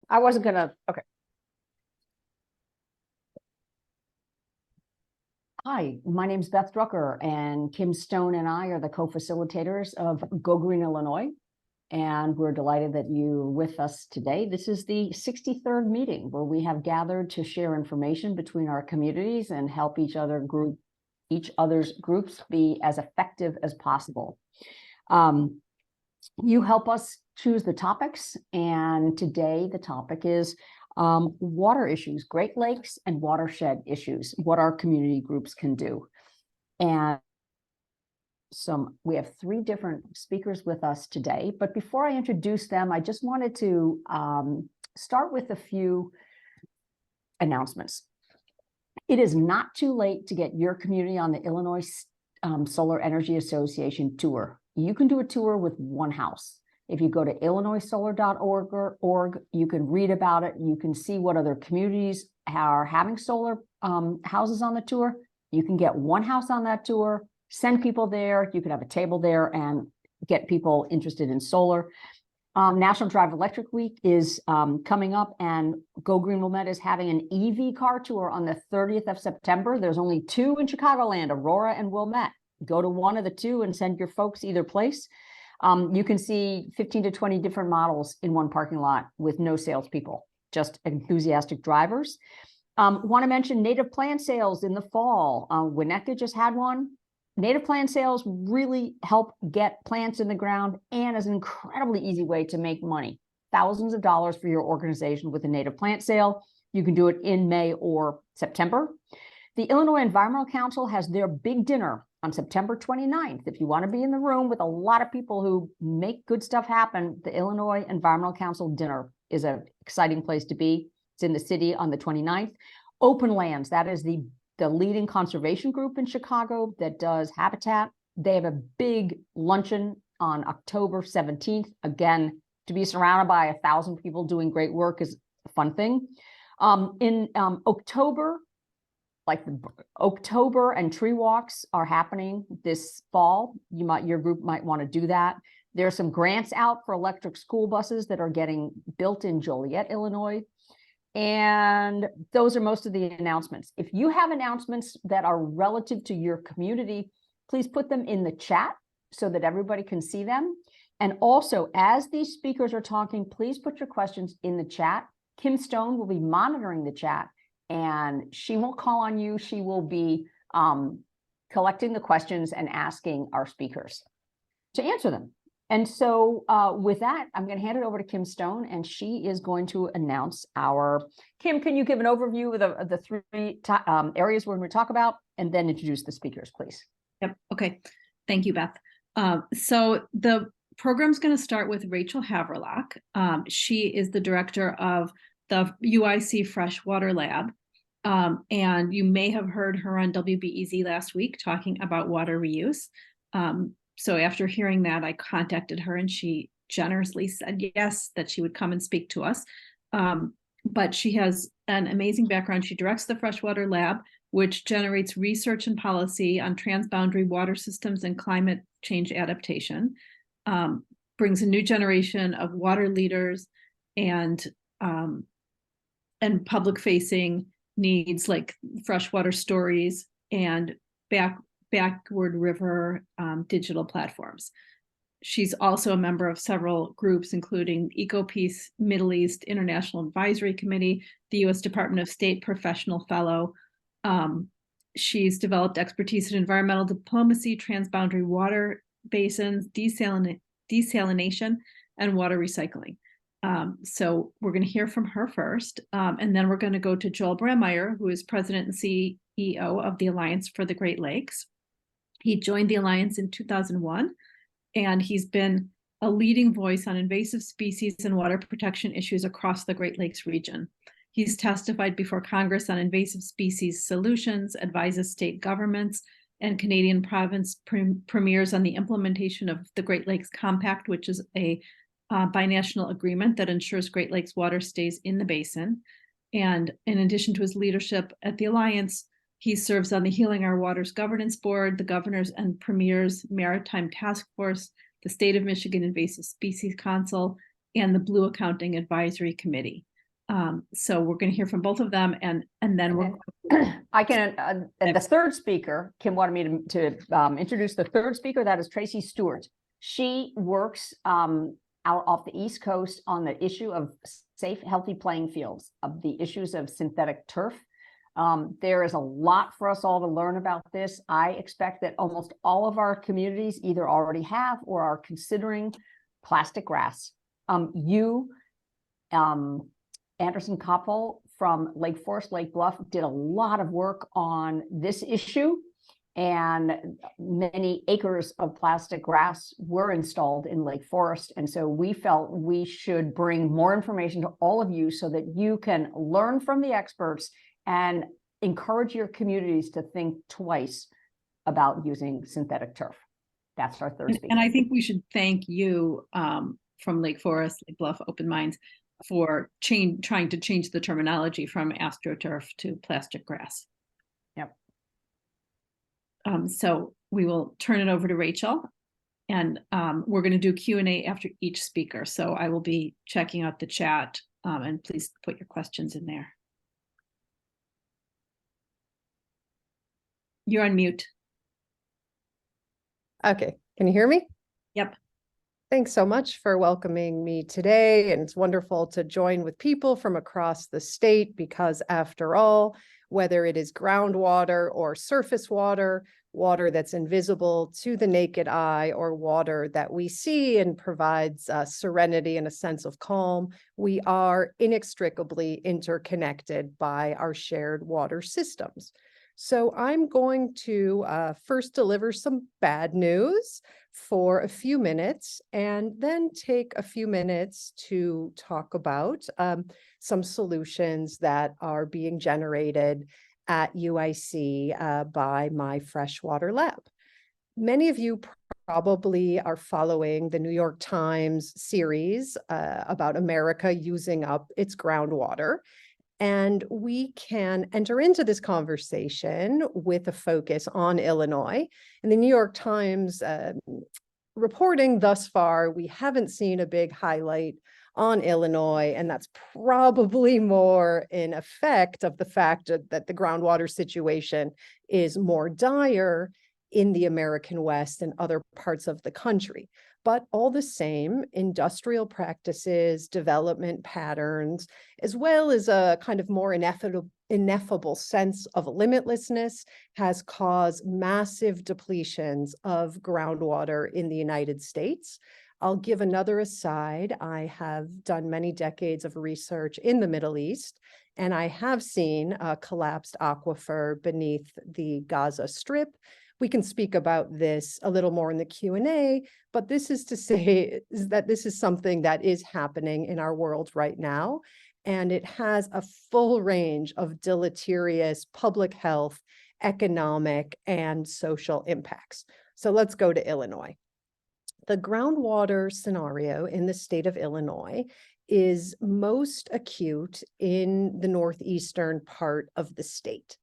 I wasn't gonna, okay. Hi, my name's Beth Drucker, and Kim Stone and I are the co-facilitators of Go Green Illinois, and we're delighted that you're with us today. This is the 63rd meeting where we have gathered to share information between our communities and help each other's groups be as effective as possible. You help us choose the topics, and today the topic is water issues, Great Lakes and watershed issues, what our community groups can do. And we have 3 different speakers with us today, but before I introduce them, I just wanted to start with a few announcements. It is not too late to get your community on the Illinois Solar Energy Association tour. You can do a tour with one house. If you go to illinoissolar.org, you can read about it. You can see what other communities are having solar houses on the tour. You can get one house on that tour, send people there. You can have a table there and get people interested in solar. National Drive Electric Week is coming up, and Go Green Wilmette is having an EV car tour on the 30th of September. There's only 2 in Chicagoland, Aurora and Wilmette. Go to one of the 2 and send your folks either place. You can see 15 to 20 different models in one parking lot with no salespeople, just enthusiastic drivers. Want to mention native plant sales in the fall. Winnetka just had one. Native plant sales really help get plants in the ground and is an incredibly easy way to make money. Thousands of dollars for your organization with a native plant sale. You can do it in May or September. The Illinois Environmental Council has their big dinner on September 29th. If you want to be in the room with a lot of people who make good stuff happen, the Illinois Environmental Council dinner is an exciting place to be. It's in the city on the 29th. Open Lands, that is the leading conservation group in Chicago that does habitat. They have a big luncheon on October 17th. Again, to be surrounded by 1,000 people doing great work is a fun thing. In October, October and tree walks are happening this fall. Your group might want to do that. There are some grants out for electric school buses that are getting built in Joliet, Illinois. And those are most of the announcements. If you have announcements that are relative to your community, please put them in the chat so that everybody can see them. And also, as these speakers are talking, please put your questions in the chat. Kim Stone will be monitoring the chat, and she won't call on you. She will be collecting the questions and asking our speakers to answer them. And so with that, I'm going to hand it over to Kim Stone, and she is going to announce Kim, can you give an overview of the 3 areas we're going to talk about, and then introduce the speakers, please? Yep. Okay. Thank you, Beth. So the program's going to start with Rachel Havrelok. She is the director of the UIC Freshwater Lab. And you may have heard her on WBEZ last week talking about water reuse. So after hearing that, I contacted her, and she generously said yes, that she would come and speak to us. But she has an amazing background. She directs the Freshwater Lab, which generates research and policy on transboundary water systems and climate change adaptation, brings a new generation of water leaders and public-facing needs like freshwater stories and backward river digital platforms. She's also a member of several groups, including EcoPeace Middle East International Advisory Committee, the U.S. Department of State Professional Fellow. She's developed expertise in environmental diplomacy, transboundary water basins, desalination, and water recycling. So we're going to hear from her first, and then we're going to go to Joel Brammeier, who is president and CEO of the Alliance for the Great Lakes. He joined the Alliance in 2001, and he's been a leading voice on invasive species and water protection issues across the Great Lakes region. He's testified before Congress on invasive species solutions, advises state governments and Canadian province premiers on the implementation of the Great Lakes Compact, which is a binational agreement that ensures Great Lakes water stays in the basin. And in addition to his leadership at the Alliance, he serves on the Healing Our Waters Governance Board, the Governor's and Premier's Maritime Task Force, the State of Michigan Invasive Species Council, and the Blue Accounting Advisory Committee. So we're going to hear from both of them, and then we're I can, the third speaker, Kim wanted me to introduce the third speaker. That is Tracy Stewart. She works out off the East Coast on the issue of safe, healthy playing fields, of the issues of synthetic turf. There is a lot for us all to learn about this. I expect that almost all of our communities either already have or are considering plastic grass. Anderson Koppel from Lake Forest, Lake Bluff did a lot of work on this issue, and many acres of plastic grass were installed in Lake Forest. And so we felt we should bring more information to all of you so that you can learn from the experts and encourage your communities to think twice about using synthetic turf. That's our third speaker. And I think we should thank you from Lake Forest, Lake Bluff Open Minds for trying to change the terminology from astroturf to plastic grass. Yep. So we will turn it over to Rachel, and we're going to do Q&A after each speaker. So I will be checking out the chat, and please put your questions in there. You're on mute. Okay, can you hear me? Yep. Thanks so much for welcoming me today. And it's wonderful to join with people from across the state because, after all, whether it is groundwater or surface water, water that's invisible to the naked eye, or water that we see and provides serenity and a sense of calm, we are inextricably interconnected by our shared water systems. So I'm going to first deliver some bad news for a few minutes, and then take a few minutes to talk about some solutions that are being generated at UIC by my Freshwater Lab. Many of you probably are following the New York Times series about America using up its groundwater. And we can enter into this conversation with a focus on Illinois. In the New York Times reporting thus far, we haven't seen a big highlight on Illinois, and that's probably more an effect of the fact that the groundwater situation is more dire in the American West and other parts of the country. But all the same, industrial practices, development patterns, as well as a kind of more ineffable sense of limitlessness, has caused massive depletions of groundwater in the United States. I'll give another aside. I have done many decades of research in the Middle East, and I have seen a collapsed aquifer beneath the Gaza Strip. We can speak about this a little more in the Q&A, but this is to say that this is something that is happening in our world right now, and it has a full range of deleterious public health, economic, and social impacts. So let's go to Illinois. The groundwater scenario in the state of Illinois is most acute in the northeastern part of the state.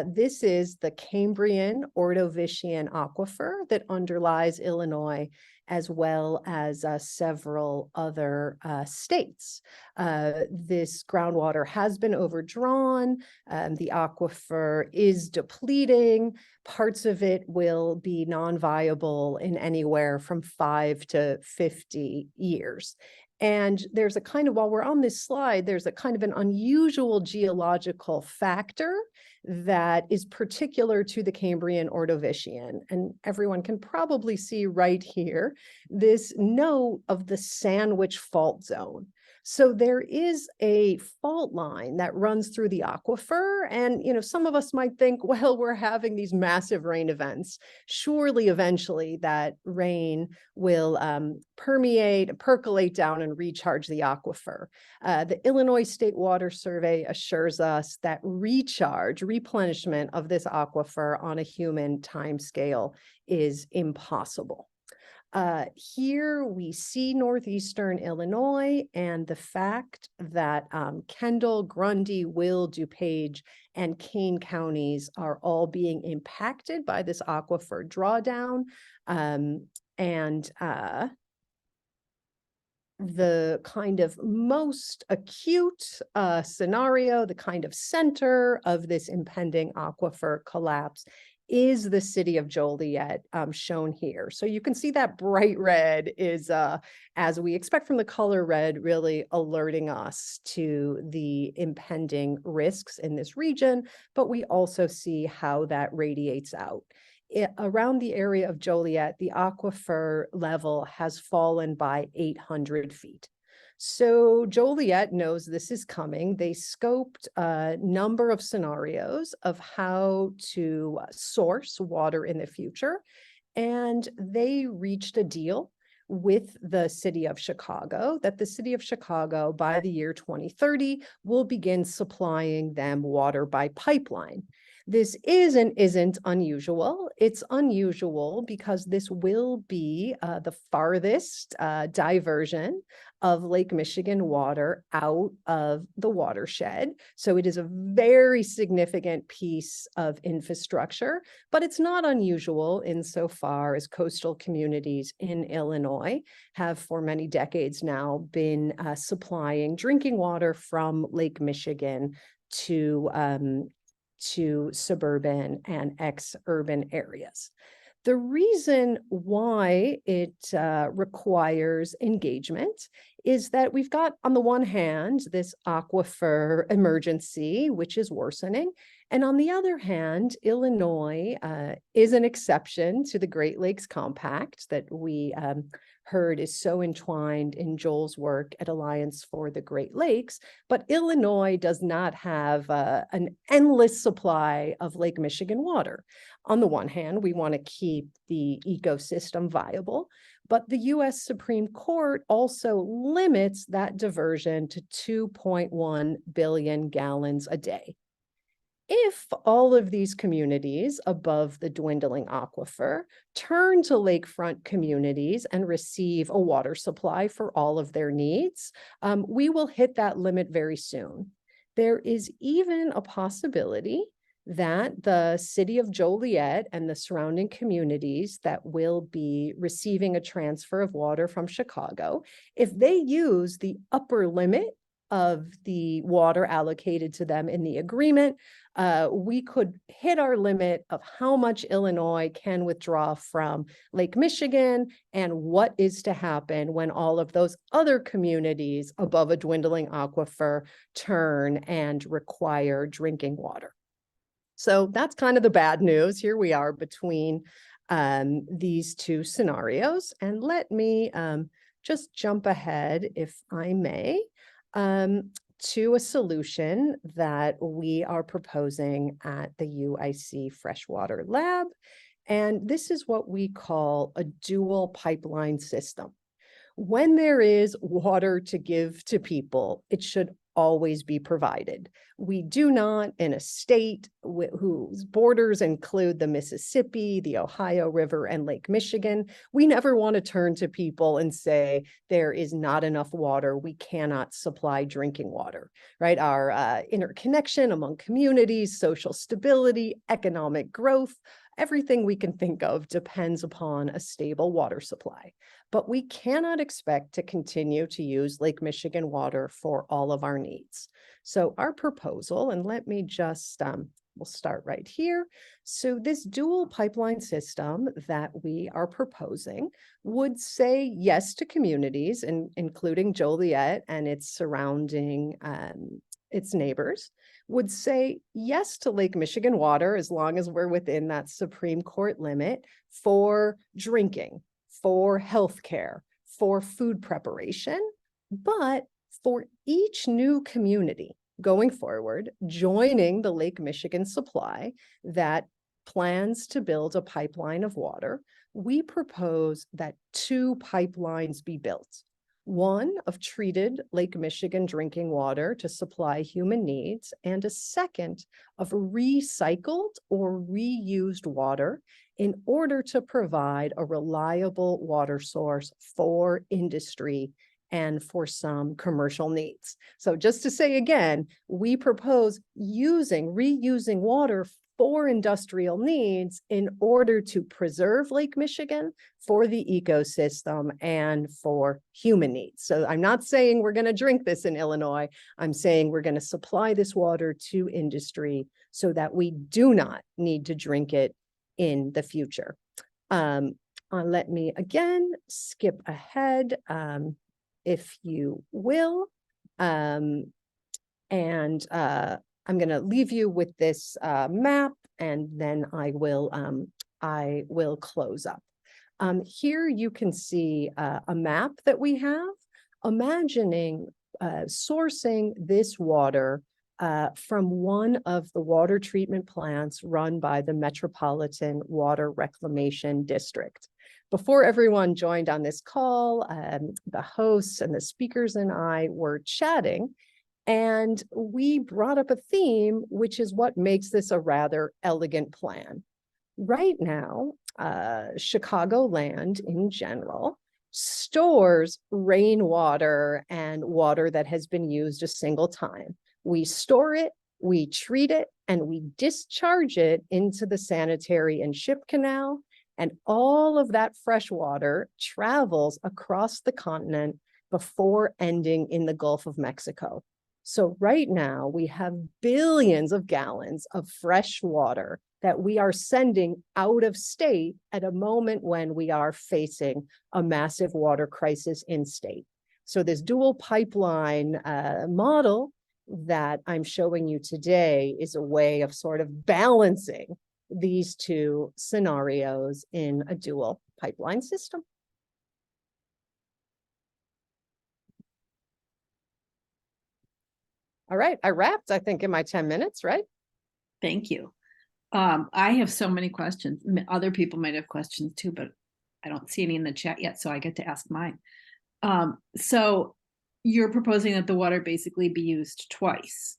This is the Cambrian Ordovician aquifer that underlies Illinois, as well as several other states. This groundwater has been overdrawn. The aquifer is depleting. Parts of it will be non-viable in anywhere from 5 to 50 years. And there's a kind of, while we're on this slide, there's a kind of an unusual geological factor that is particular to the Cambrian Ordovician. And everyone can probably see right here this note of the Sandwich Fault Zone. So there is a fault line that runs through the aquifer. And, some of us might think, well, we're having these massive rain events. Surely, eventually, that rain will percolate down and recharge the aquifer. The Illinois State Water Survey assures us that replenishment of this aquifer on a human timescale is impossible. Here we see northeastern Illinois, and the fact that Kendall, Grundy, Will, DuPage, and Kane counties are all being impacted by this aquifer drawdown. the kind of most acute scenario, the kind of center of this impending aquifer collapse is the city of Joliet, shown here. So you can see that bright red is, as we expect from the color red, really alerting us to the impending risks in this region, but we also see how that radiates out. Around the area of Joliet, the aquifer level has fallen by 800 feet. So Joliet knows this is coming. They scoped a number of scenarios of how to source water in the future, and they reached a deal with the city of Chicago that the city of Chicago, by the year 2030, will begin supplying them water by pipeline. This is and isn't unusual. It's unusual because this will be the farthest diversion of Lake Michigan water out of the watershed. So it is a very significant piece of infrastructure, but it's not unusual insofar as coastal communities in Illinois have for many decades now been supplying drinking water from Lake Michigan to suburban and ex-urban areas. The reason why it requires engagement is that we've got, on the one hand, this aquifer emergency, which is worsening. And on the other hand, Illinois is an exception to the Great Lakes Compact that we heard is so entwined in Joel's work at Alliance for the Great Lakes. But Illinois does not have an endless supply of Lake Michigan water. On the one hand, we want to keep the ecosystem viable, but the US Supreme Court also limits that diversion to 2.1 billion gallons a day. If all of these communities above the dwindling aquifer turn to lakefront communities and receive a water supply for all of their needs, we will hit that limit very soon. There is even a possibility that the city of Joliet and the surrounding communities that will be receiving a transfer of water from Chicago, if they use the upper limit of the water allocated to them in the agreement, we could hit our limit of how much Illinois can withdraw from Lake Michigan and what is to happen when all of those other communities above a dwindling aquifer turn and require drinking water. So that's kind of the bad news. Here we are between these two scenarios. And let me just jump ahead, if I may, to a solution that we are proposing at the UIC Freshwater Lab. And this is what we call a dual pipeline system. When there is water to give to people, it should always be provided. We do not, in a state whose borders include the Mississippi, the Ohio River, and Lake Michigan, we never want to turn to people and say, there is not enough water, we cannot supply drinking water, right? Our interconnection among communities, social stability, economic growth, everything we can think of depends upon a stable water supply. But we cannot expect to continue to use Lake Michigan water for all of our needs. So our proposal, and let me just, we'll start right here. So this dual pipeline system that we are proposing would say yes to communities, including Joliet and its surrounding, its neighbors, would say yes to Lake Michigan water as long as we're within that Supreme Court limit for drinking, for healthcare, for food preparation. But for each new community going forward, joining the Lake Michigan supply that plans to build a pipeline of water, we propose that 2 pipelines be built. One of treated Lake Michigan drinking water to supply human needs, and a second of recycled or reused water in order to provide a reliable water source for industry and for some commercial needs. So just to say again, we propose reusing water for industrial needs in order to preserve Lake Michigan for the ecosystem and for human needs. So I'm not saying we're going to drink this in Illinois. I'm saying we're going to supply this water to industry so that we do not need to drink it in the future. Let me again skip ahead, if you will. I'm going to leave you with this map, and then I will close up. Here you can see a map that we have, imagining sourcing this water from one of the water treatment plants run by the Metropolitan Water Reclamation District. Before everyone joined on this call, the hosts and the speakers and I were chatting, and we brought up a theme, which is what makes this a rather elegant plan. Right now, Chicagoland in general stores rainwater and water that has been used a single time. We store it, we treat it, and we discharge it into the sanitary and ship canal. And all of that fresh water travels across the continent before ending in the Gulf of Mexico. So right now we have billions of gallons of fresh water that we are sending out of state at a moment when we are facing a massive water crisis in state. So this dual pipeline model that I'm showing you today is a way of sort of balancing these two scenarios in a dual pipeline system. All right, I wrapped, I think, in my 10 minutes, right? Thank you. I have so many questions. Other people might have questions too, but I don't see any in the chat yet, so I get to ask mine. So you're proposing that the water basically be used twice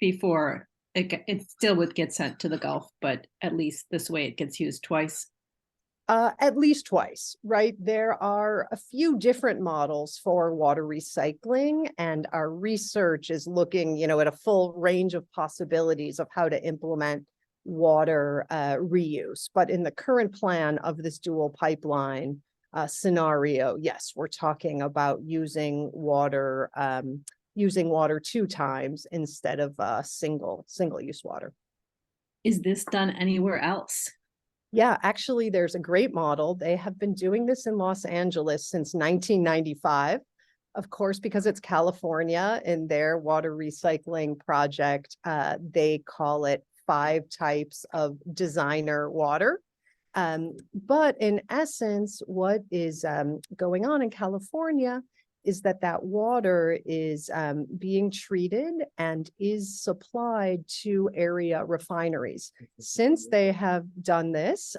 before it still would get sent to the Gulf, but at least this way it gets used twice. At least twice, right? There are a few different models for water recycling, and our research is looking, at a full range of possibilities of how to implement water reuse. But in the current plan of this dual pipeline scenario, yes, we're talking about using water two times instead of single-use water. Is this done anywhere else? Yeah, actually, there's a great model. They have been doing this in Los Angeles since 1995. Of course, because it's California, in their water recycling project, they call it 5 types of designer water. But in essence, what is going on in California is that water is being treated and is supplied to area refineries. Since they have done this,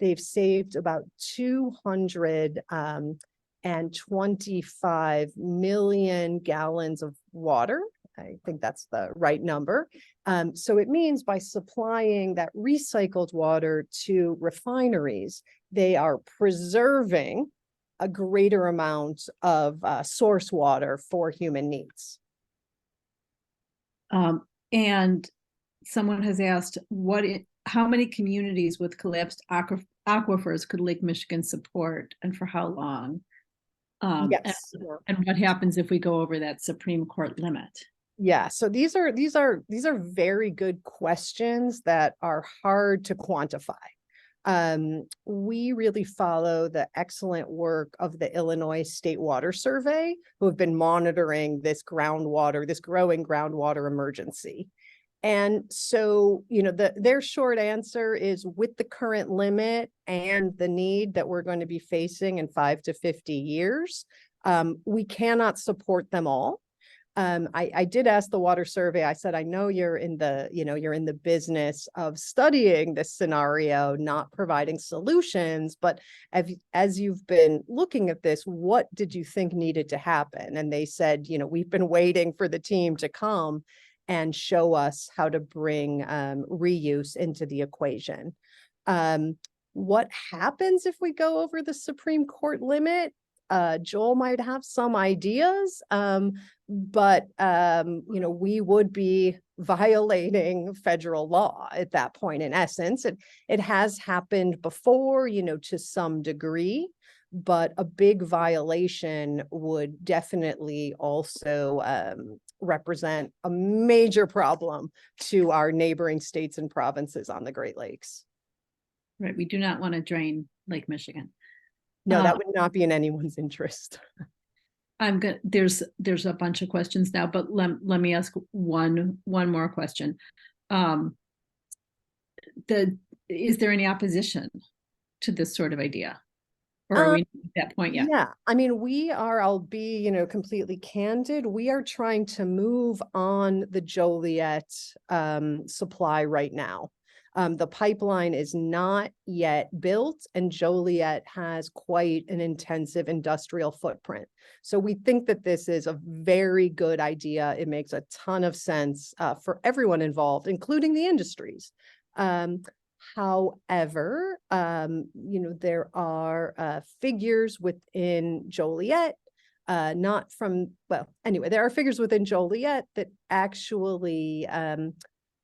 they've saved about 225 million gallons of water. I think that's the right number. So it means by supplying that recycled water to refineries, they are preserving a greater amount of source water for human needs. And someone has asked, how many communities with collapsed aquifers could Lake Michigan support, and for how long? Yes. And what happens if we go over that Supreme Court limit? Yeah, so these are very good questions that are hard to quantify. We really follow the excellent work of the Illinois State Water Survey, who have been monitoring this growing groundwater emergency. And so, their short answer is, with the current limit and the need that we're going to be facing in 5 to 50 years, we cannot support them all. I did ask the water survey. I said, I know you're in the business of studying this scenario, not providing solutions, but as you've been looking at this, what did you think needed to happen? And they said, we've been waiting for the team to come and show us how to bring reuse into the equation. What happens if we go over the Supreme Court limit? Joel might have some ideas, but we would be violating federal law at that point. In essence, it has happened before, to some degree, but a big violation would definitely also represent a major problem to our neighboring states and provinces on the Great Lakes. Right. We do not want to drain Lake Michigan. No, that would not be in anyone's interest. I'm good. There's a bunch of questions now, but let me ask one more question. Is there any opposition to this sort of idea? Or are we at that point yet? Yeah, I mean, I'll be, completely candid. We are trying to move on the Joliet supply right now. The pipeline is not yet built, and Joliet has quite an intensive industrial footprint. So we think that this is a very good idea. It makes a ton of sense for everyone involved, including the industries. However, there are figures within Joliet, there are figures within Joliet that actually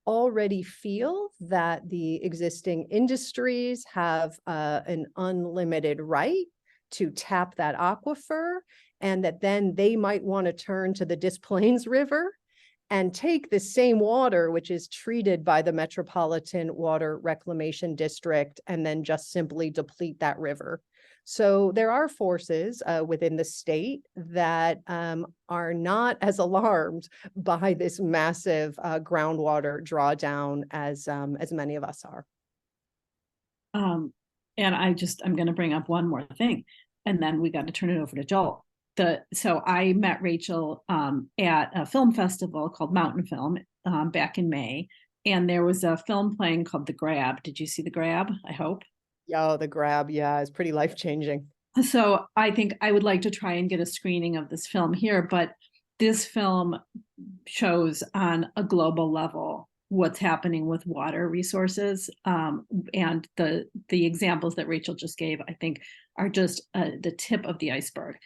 already feel that the existing industries have an unlimited right to tap that aquifer, and that then they might want to turn to the Des Plaines River and take the same water, which is treated by the Metropolitan Water Reclamation District, and then just simply deplete that river. So there are forces within the state that are not as alarmed by this massive groundwater drawdown as many of us are. And I'm going to bring up one more thing, and then we got to turn it over to Joel. So I met Rachel at a film festival called Mountain Film back in May, and there was a film playing called The Grab. Did you see The Grab? I hope. Yeah, The Grab, yeah, is pretty life-changing. So I think I would like to try and get a screening of this film here, but this film shows on a global level what's happening with water resources, and the examples that Rachel just gave, I think, are just the tip of the iceberg.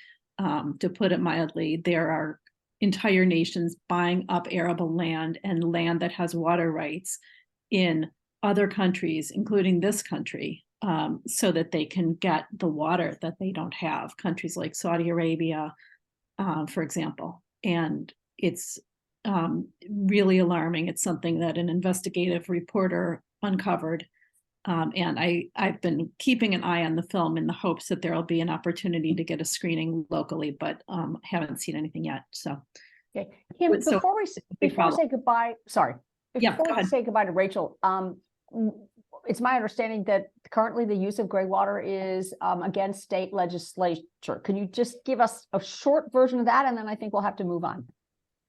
To put it mildly, there are entire nations buying up arable land and land that has water rights in other countries, including this country, so that they can get the water that they don't have. Countries like Saudi Arabia, for example. And it's really alarming. It's something that an investigative reporter uncovered. And I've been keeping an eye on the film in the hopes that there'll be an opportunity to get a screening locally, but haven't seen anything yet. So, okay, Kim, before we say goodbye, say goodbye to Rachel, it's my understanding that currently the use of gray water is against state legislature. Can you just give us a short version of that, and then I think we'll have to move on.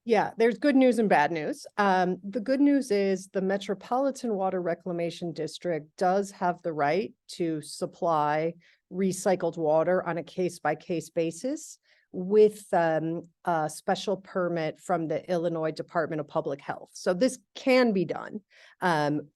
Yeah, there's good news and bad news. The good news is the Metropolitan Water Reclamation District does have the right to supply recycled water on a case-by-case basis with a special permit from the Illinois Department of Public Health. So this can be done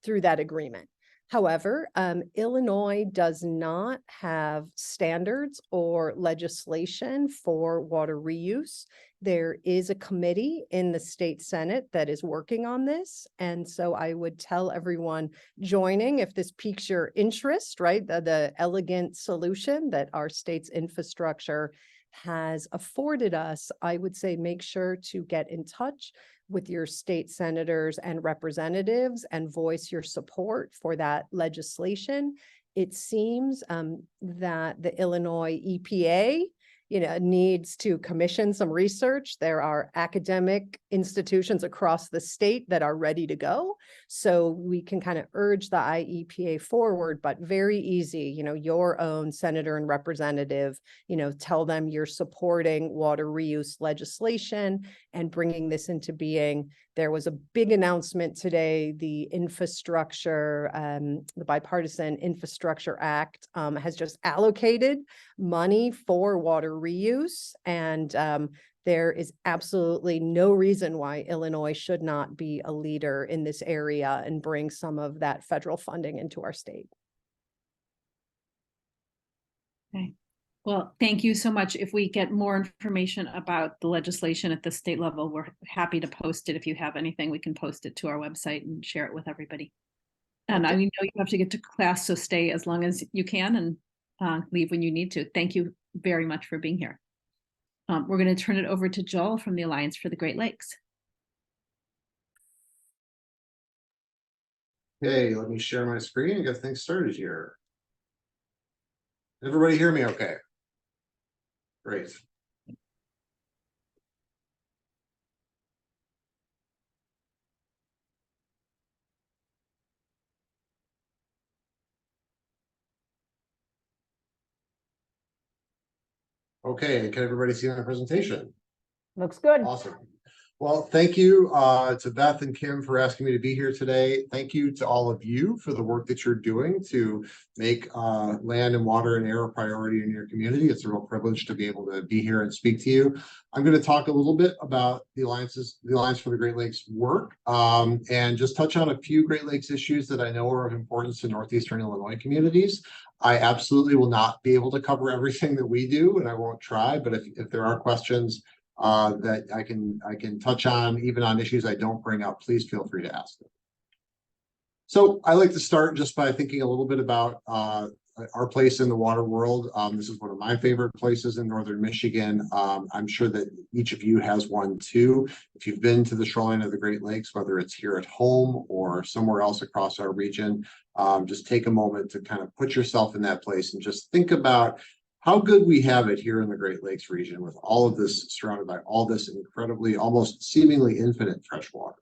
through that agreement. However, Illinois does not have standards or legislation for water reuse. There is a committee in the state Senate that is working on this. And so I would tell everyone joining, if this piques your interest, right, the elegant solution that our state's infrastructure has afforded us, I would say make sure to get in touch with your state senators and representatives and voice your support for that legislation. It seems that the Illinois EPA needs to commission some research. There are academic institutions across the state that are ready to go. So we can kind of urge the IEPA forward, but very easy, your own senator and representative, tell them you're supporting water reuse legislation and bringing this into being. There was a big announcement today. The infrastructure, the Bipartisan Infrastructure Act has just allocated money for water reuse. And there is absolutely no reason why Illinois should not be a leader in this area and bring some of that federal funding into our state. Okay. Well, thank you so much. If we get more information about the legislation at the state level, we're happy to post it. If you have anything, we can post it to our website and share it with everybody. And I know you have to get to class, so stay as long as you can and leave when you need to. Thank you very much for being here. We're going to turn it over to Joel from the Alliance for the Great Lakes. Okay, let me share my screen and get things started here. Everybody hear me okay? Great. Okay, can everybody see my presentation? Looks good. Awesome. Well, thank you to Beth and Kim for asking me to be here today. Thank you to all of you for the work that you're doing to make land and water and air a priority in your community. It's a real privilege to be able to be here and speak to you. I'm going to talk a little bit about the Alliance for the Great Lakes work, and just touch on a few Great Lakes issues that I know are of importance to Northeastern Illinois communities. I absolutely will not be able to cover everything that we do, and I won't try, but if there are questions that I can touch on, even on issues I don't bring up, please feel free to ask them. So I like to start just by thinking a little bit about our place in the water world. This is one of my favorite places in northern Michigan. I'm sure that each of you has one too. If you've been to the shoreline of the Great Lakes, whether it's here at home or somewhere else across our region, just take a moment to kind of put yourself in that place and just think about how good we have it here in the Great Lakes region with all of this, surrounded by all this incredibly, almost seemingly infinite fresh water.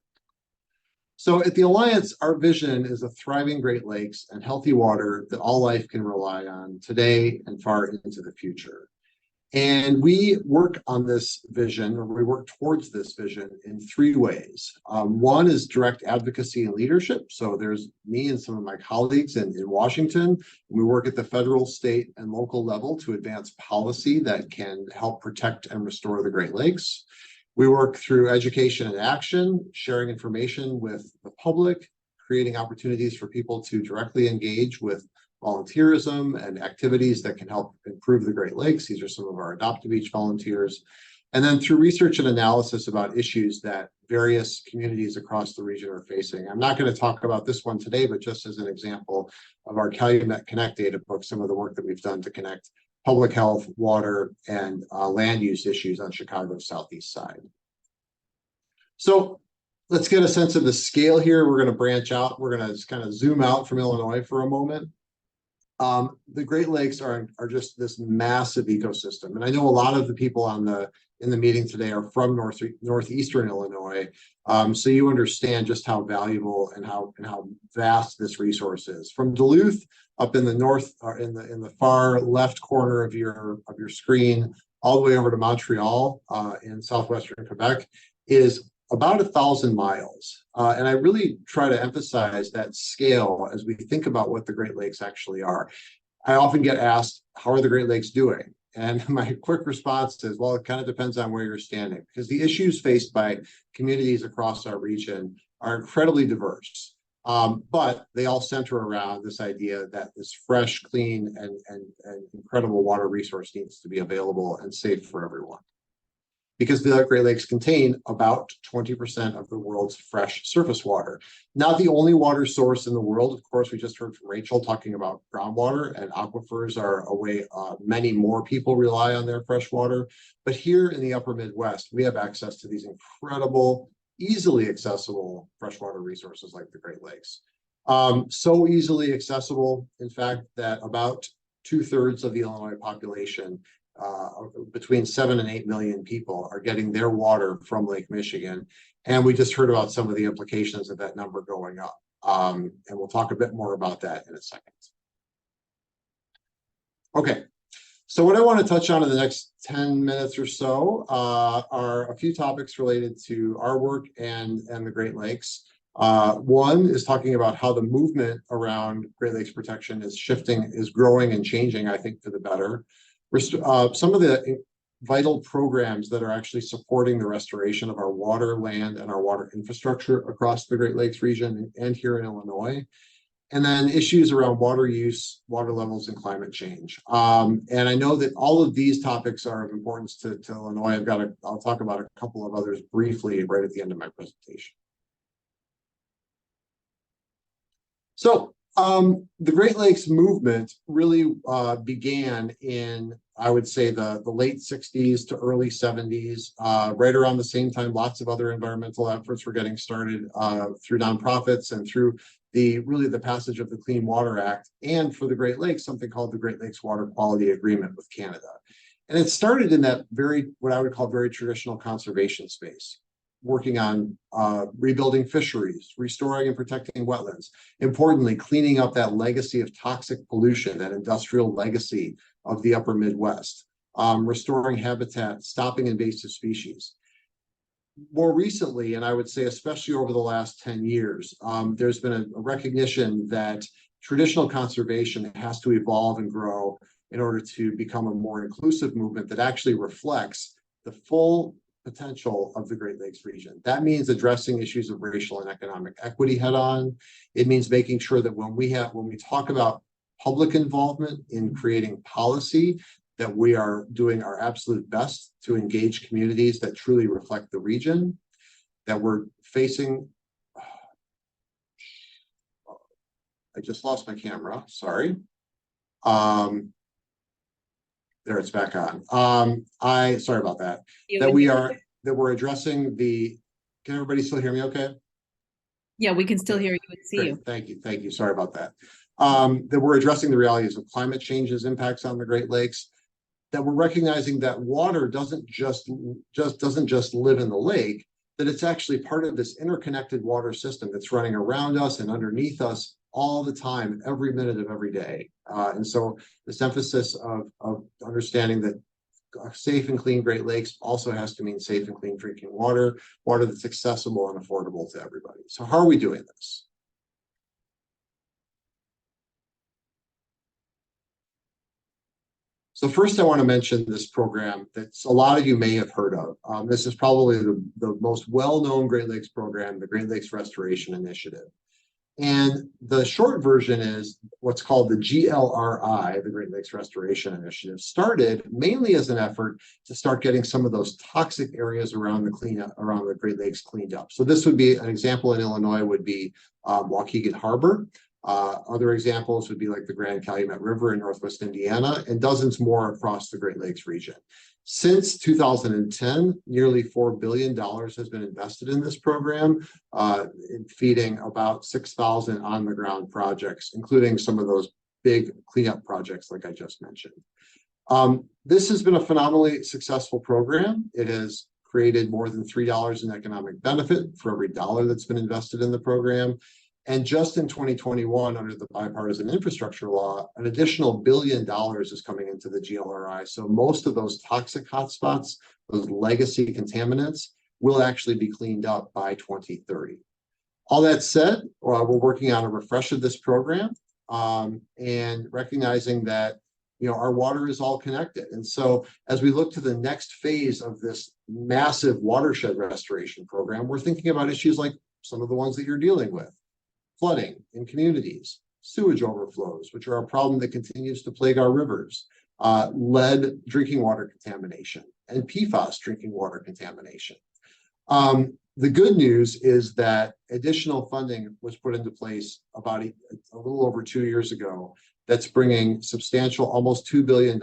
So at the Alliance, our vision is a thriving Great Lakes and healthy water that all life can rely on today and far into the future. And we work on this vision, or we work towards this vision in three ways. One is direct advocacy and leadership. So there's me and some of my colleagues in Washington. We work at the federal, state, and local level to advance policy that can help protect and restore the Great Lakes. We work through education and action, sharing information with the public, creating opportunities for people to directly engage with volunteerism and activities that can help improve the Great Lakes. These are some of our Adopt a Beach volunteers. And then through research and analysis about issues that various communities across the region are facing. I'm not going to talk about this one today, but just as an example of our Calumet Connect data book, some of the work that we've done to connect public health, water, and land use issues on Chicago's southeast side. So let's get a sense of the scale here. We're going to branch out. We're going to just kind of zoom out from Illinois for a moment. The Great Lakes are just this massive ecosystem. And I know a lot of the people in the meeting today are from northeastern Illinois. So you understand just how valuable and how vast this resource is. From Duluth up in the north, or in the far left corner of your screen, all the way over to Montreal in southwestern Quebec is about 1,000 miles. And I really try to emphasize that scale as we think about what the Great Lakes actually are. I often get asked, how are the Great Lakes doing? And my quick response is, well, it kind of depends on where you're standing, because the issues faced by communities across our region are incredibly diverse. But they all center around this idea that this fresh, clean, and incredible water resource needs to be available and safe for everyone. Because the Great Lakes contain about 20% of the world's fresh surface water. Not the only water source in the world. Of course, we just heard from Rachel talking about groundwater, and aquifers are a way many more people rely on their fresh water. But here in the upper Midwest, we have access to these incredible, easily accessible freshwater resources like the Great Lakes. So easily accessible, in fact, that about 2/3 of the Illinois population, between 7 and 8 million people, are getting their water from Lake Michigan. And we just heard about some of the implications of that number going up. And we'll talk a bit more about that in a second. Okay, so what I want to touch on in the next 10 minutes or so are a few topics related to our work and the Great Lakes. One is talking about how the movement around Great Lakes protection is shifting, is growing and changing, I think, for the better. Some of the vital programs that are actually supporting the restoration of our water, land, and our water infrastructure across the Great Lakes region and here in Illinois. And then issues around water use, water levels, and climate change. And I know that all of these topics are of importance to Illinois. I'll talk about a couple of others briefly right at the end of my presentation. So the Great Lakes movement really began in, I would say, the late 60s to early 70s. Right around the same time, lots of other environmental efforts were getting started through nonprofits and through the passage of the Clean Water Act, and for the Great Lakes, something called the Great Lakes Water Quality Agreement with Canada. And it started in that what I would call very traditional conservation space, working on rebuilding fisheries, restoring and protecting wetlands. Importantly, cleaning up that legacy of toxic pollution, that industrial legacy of the upper Midwest, restoring habitat, stopping invasive species. More recently, and I would say especially over the last 10 years, there's been a recognition that traditional conservation has to evolve and grow in order to become a more inclusive movement that actually reflects the full potential of the Great Lakes region. That means addressing issues of racial and economic equity head on. It means making sure that when we talk about public involvement in creating policy, that we are doing our absolute best to engage communities that truly reflect the region, that we're facing. I just lost my camera, sorry. There, it's back on. Sorry about that. That we're addressing can everybody still hear me okay? Yeah, we can still hear you and see Great. you. Thank you. Sorry about that. That we're addressing the realities of climate change's impacts on the Great Lakes, that we're recognizing that water doesn't just live in the lake, that it's actually part of this interconnected water system that's running around us and underneath us all the time, every minute of every day. And so this emphasis of understanding that safe and clean Great Lakes also has to mean safe and clean drinking water, water that's accessible and affordable to everybody. So how are we doing this? So first, I want to mention this program that a lot of you may have heard of. This is probably the most well-known Great Lakes program, the Great Lakes Restoration Initiative. And the short version is what's called the GLRI, the Great Lakes Restoration Initiative, started mainly as an effort to start getting some of those toxic areas around the Great Lakes cleaned up. So this would be an example in Illinois would be Waukegan Harbor. Other examples would be like the Grand Calumet River in Northwest Indiana and dozens more across the Great Lakes region. Since 2010, nearly $4 billion has been invested in this program, in feeding about 6,000 on-the-ground projects, including some of those big cleanup projects like I just mentioned. This has been a phenomenally successful program. It has created more than $3 in economic benefit for every dollar that's been invested in the program. And just in 2021, under the bipartisan infrastructure law, an additional $1 billion is coming into the GLRI. So most of those toxic hotspots, those legacy contaminants, will actually be cleaned up by 2030. All that said, we're working on a refresh of this program and recognizing that our water is all connected. And so as we look to the next phase of this massive watershed restoration program, we're thinking about issues like some of the ones that you're dealing with. Flooding in communities, sewage overflows, which are a problem that continues to plague our rivers, lead drinking water contamination, and PFAS drinking water contamination. The good news is that additional funding was put into place about a little over 2 years ago that's bringing substantial, almost $2 billion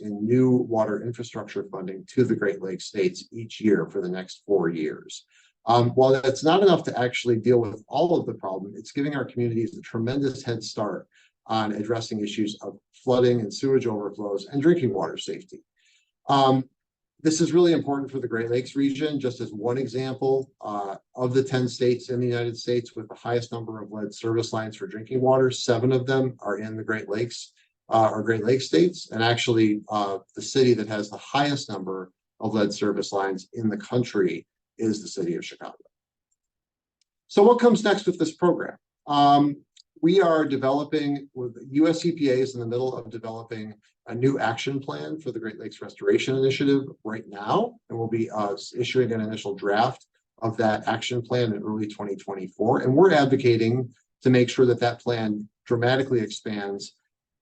in new water infrastructure funding to the Great Lakes states each year for the next 4 years. While that's not enough to actually deal with all of the problem, it's giving our communities a tremendous head start on addressing issues of flooding and sewage overflows and drinking water safety. This is really important for the Great Lakes region. Just as one example, of the 10 states in the United States with the highest number of lead service lines for drinking water, 7 of them are in the Great Lakes, or Great Lakes states. And actually, the city that has the highest number of lead service lines in the country is the city of Chicago. So what comes next with this program? We are developing, with US EPA is in the middle of developing a new action plan for the Great Lakes Restoration Initiative right now, and we'll be issuing an initial draft of that action plan in early 2024. And we're advocating to make sure that that plan dramatically expands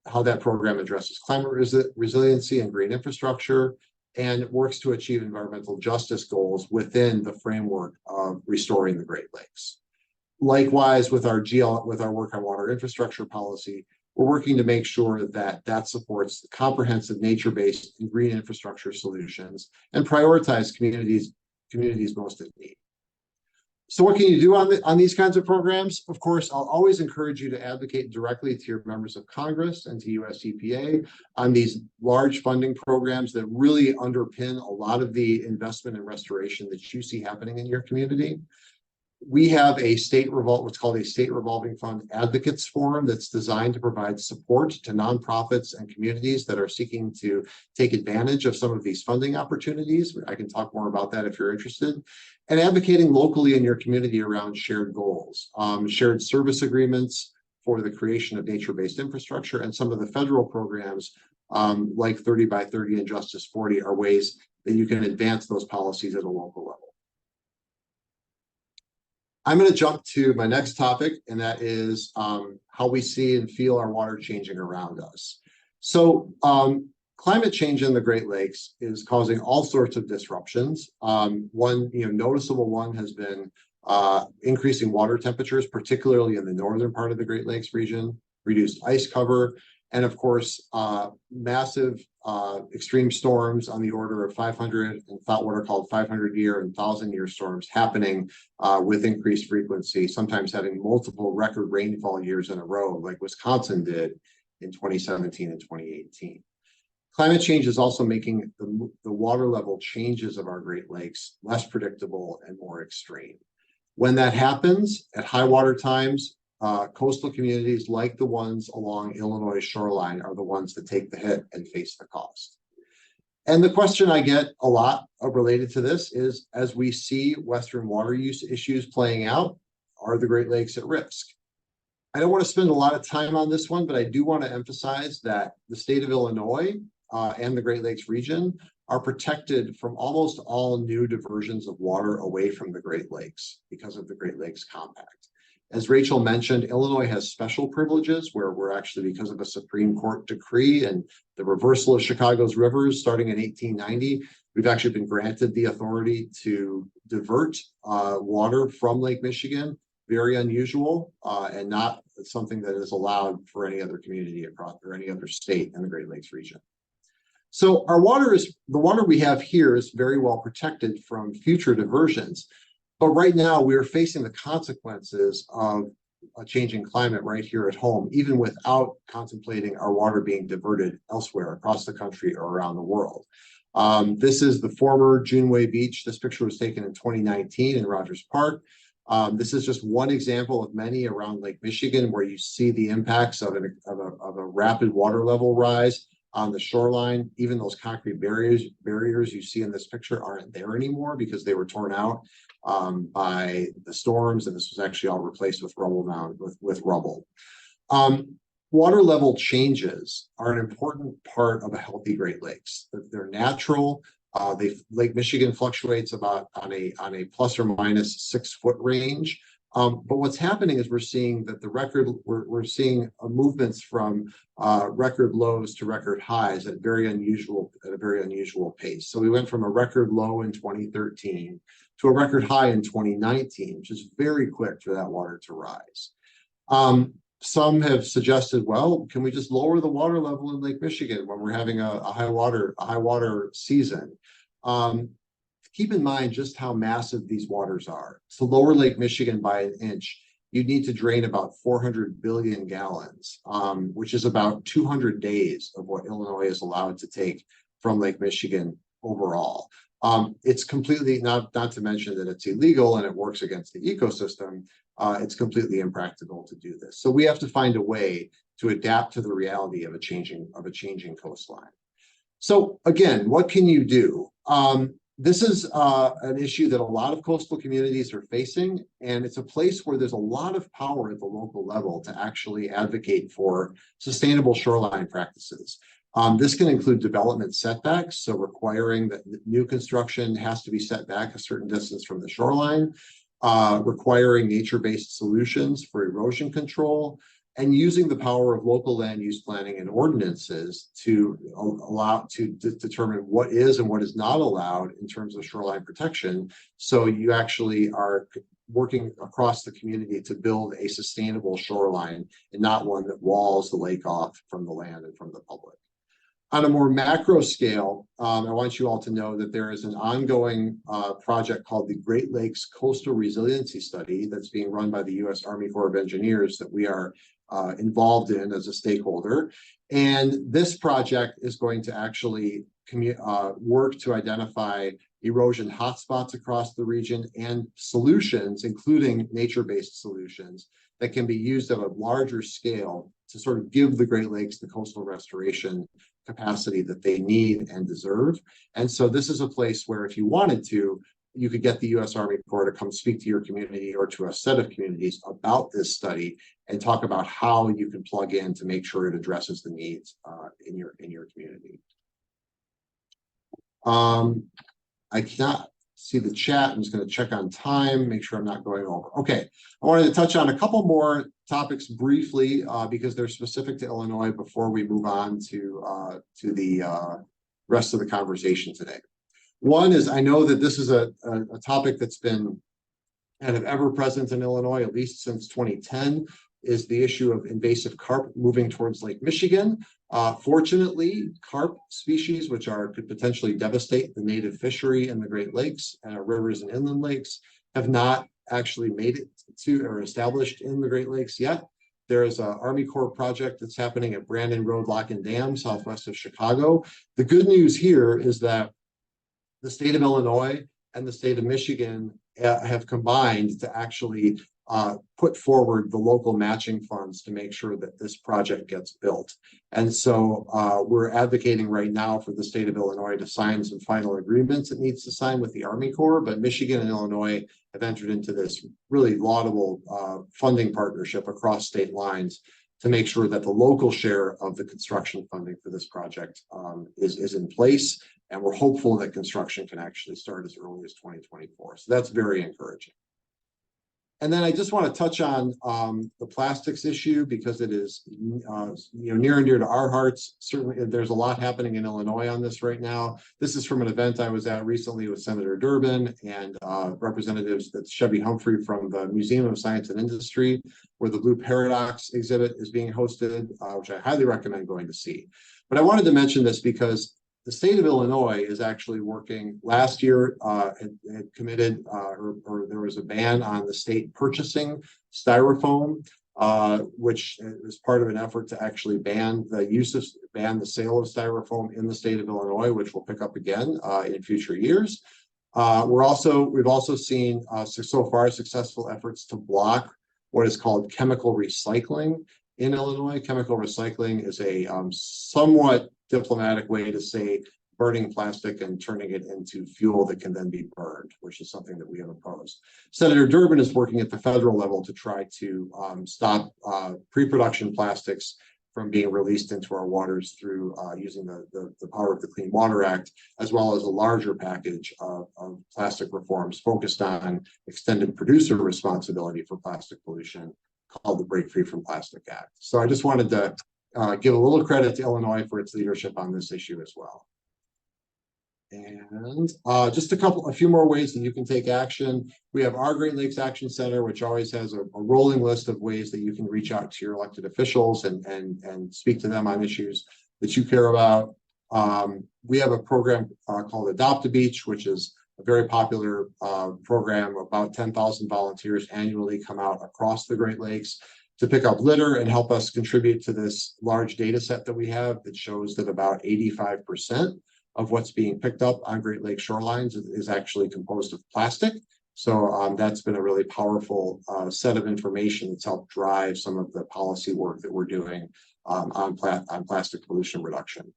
how that program addresses climate resiliency and green infrastructure, and works to achieve environmental justice goals within the framework of restoring the Great Lakes. Likewise, with our work on water infrastructure policy, we're working to make sure that that supports comprehensive nature-based and green infrastructure solutions and prioritize communities most in need. So what can you do on these kinds of programs? Of course, I'll always encourage you to advocate directly to your members of Congress and to US EPA on these large funding programs that really underpin a lot of the investment and restoration that you see happening in your community. We have what's called a state revolving fund advocates forum that's designed to provide support to nonprofits and communities that are seeking to take advantage of some of these funding opportunities. I can talk more about that if you're interested. And advocating locally in your community around shared goals, shared service agreements for the creation of nature-based infrastructure, and some of the federal programs like 30 by 30 and Justice 40 are ways that you can advance those policies at a local level. I'm going to jump to my next topic, and that is how we see and feel our water changing around us. So climate change in the Great Lakes is causing all sorts of disruptions. One noticeable one has been increasing water temperatures, particularly in the northern part of the Great Lakes region, reduced ice cover, and of course, massive extreme storms on the order of 500 and what are called 500-year and 1,000-year storms happening with increased frequency, sometimes having multiple record rainfall years in a row, like Wisconsin did in 2017 and 2018. Climate change is also making the water level changes of our Great Lakes less predictable and more extreme. When that happens at high water times, coastal communities like the ones along Illinois shoreline are the ones that take the hit and face the cost. And the question I get a lot related to this is, as we see Western water use issues playing out, are the Great Lakes at risk? I don't want to spend a lot of time on this one, but I do want to emphasize that the state of Illinois and the Great Lakes region are protected from almost all new diversions of water away from the Great Lakes because of the Great Lakes Compact. As Rachel mentioned, Illinois has special privileges where we're actually, because of a Supreme Court decree and the reversal of Chicago's rivers starting in 1890, we've actually been granted the authority to divert water from Lake Michigan. Very unusual and not something that is allowed for any other community across or any other state in the Great Lakes region. So the water we have here is very well protected from future diversions. But right now, we are facing the consequences of a changing climate right here at home, even without contemplating our water being diverted elsewhere across the country or around the world. This is the former Juneway Beach. This picture was taken in 2019 in Rogers Park. This is just one example of many around Lake Michigan where you see the impacts of a rapid water level rise on the shoreline. Even those concrete barriers you see in this picture aren't there anymore because they were torn out by the storms, and this was actually all replaced with rubble now, with rubble. Water level changes are an important part of a healthy Great Lakes. They're natural. Lake Michigan fluctuates about on a plus or minus 6 foot range. But what's happening is we're seeing seeing movements from record lows to record highs at a very unusual pace. So we went from a record low in 2013 to a record high in 2019, which is very quick for that water to rise. Some have suggested, well, can we just lower the water level in Lake Michigan when we're having a high water season? Keep in mind just how massive these waters are. To lower Lake Michigan by an inch, you'd need to drain about 400 billion gallons, which is about 200 days of what Illinois is allowed to take from Lake Michigan overall. It's completely, not to mention that it's illegal and it works against the ecosystem, it's completely impractical to do this. So we have to find a way to adapt to the reality of a changing coastline. So again, what can you do? This is an issue that a lot of coastal communities are facing, and it's a place where there's a lot of power at the local level to actually advocate for sustainable shoreline practices. This can include development setbacks, so requiring that new construction has to be set back a certain distance from the shoreline. requiring nature-based solutions for erosion control, and using the power of local land use planning and ordinances to determine what is and what is not allowed in terms of shoreline protection. So you actually are working across the community to build a sustainable shoreline and not one that walls the lake off from the land and from the public. On a more macro scale, I want you all to know that there is an ongoing project called the Great Lakes Coastal Resiliency Study that's being run by the U.S. Army Corps of Engineers that we are involved in as a stakeholder. And this project is going to actually work to identify erosion hotspots across the region and solutions, including nature-based solutions, that can be used at a larger scale to sort of give the Great Lakes the coastal restoration capacity that they need and deserve. And so this is a place where if you wanted to, you could get the U.S. Army Corps to come speak to your community or to a set of communities about this study and talk about how you can plug in to make sure it addresses the needs in your community. I cannot see the chat. I'm just going to check on time, make sure I'm not going over. Okay, I wanted to touch on a couple more topics briefly because they're specific to Illinois before we move on to the rest of the conversation today. One is, I know that this is a topic that's been kind of ever present in Illinois, at least since 2010, is the issue of invasive carp moving towards Lake Michigan. Fortunately, carp species, which could potentially devastate the native fishery in the Great Lakes and our rivers and inland lakes, have not actually made it to or established in the Great Lakes yet. There is an Army Corps project that's happening at Brandon Road Lock and Dam, southwest of Chicago. The good news here is that the state of Illinois and the state of Michigan have combined to actually put forward the local matching funds to make sure that this project gets built. And so we're advocating right now for the state of Illinois to sign some final agreements it needs to sign with the Army Corps, but Michigan and Illinois have entered into this really laudable funding partnership across state lines to make sure that the local share of the construction funding for this project is in place. And we're hopeful that construction can actually start as early as 2024. So that's very encouraging. And then I just want to touch on the plastics issue because it is near and dear to our hearts. Certainly, there's a lot happening in Illinois on this right now. This is from an event I was at recently with Senator Durbin and representatives, that's Chevy Humphrey from the Museum of Science and Industry, where the Blue Paradox exhibit is being hosted, which I highly recommend going to see. But I wanted to mention this because the state of Illinois is actually working. Last year, had committed, or there was a ban on the state purchasing styrofoam, which is part of an effort to actually ban the sale of styrofoam in the state of Illinois, which will pick up again in future years. We've also seen so far successful efforts to block what is called chemical recycling in Illinois. Chemical recycling is a somewhat diplomatic way to say burning plastic and turning it into fuel that can then be burned, which is something that we have opposed. Senator Durbin is working at the federal level to try to stop pre-production plastics from being released into our waters through using the power of the Clean Water Act, as well as a larger package of plastic reforms focused on extended producer responsibility for plastic pollution called the Break Free from Plastic Act. So I just wanted to give a little credit to Illinois for its leadership on this issue as well. And just a few more ways that you can take action. We have our Great Lakes Action Center, which always has a rolling list of ways that you can reach out to your elected officials and speak to them on issues that you care about. We have a program called Adopt a Beach, which is a very popular program. About 10,000 volunteers annually come out across the Great Lakes to pick up litter and help us contribute to this large data set that we have that shows that about 85% of what's being picked up on Great Lakes shorelines is actually composed of plastic. So that's been a really powerful set of information that's helped drive some of the policy work that we're doing on plastic pollution reduction.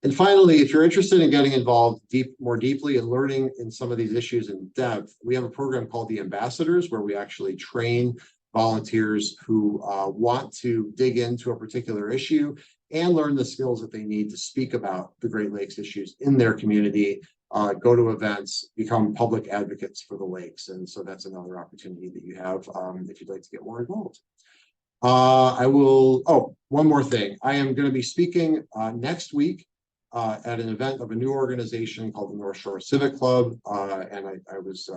And finally, if you're interested in getting involved more deeply and learning in some of these issues in depth, we have a program called the Ambassadors, where we actually train volunteers who want to dig into a particular issue and learn the skills that they need to speak about the Great Lakes issues in their community go to events, become public advocates for the lakes. And so that's another opportunity that you have if you'd like to get more involved. One more thing. I am going to be speaking next week at an event of a new organization called the North Shore Civic Club. And I was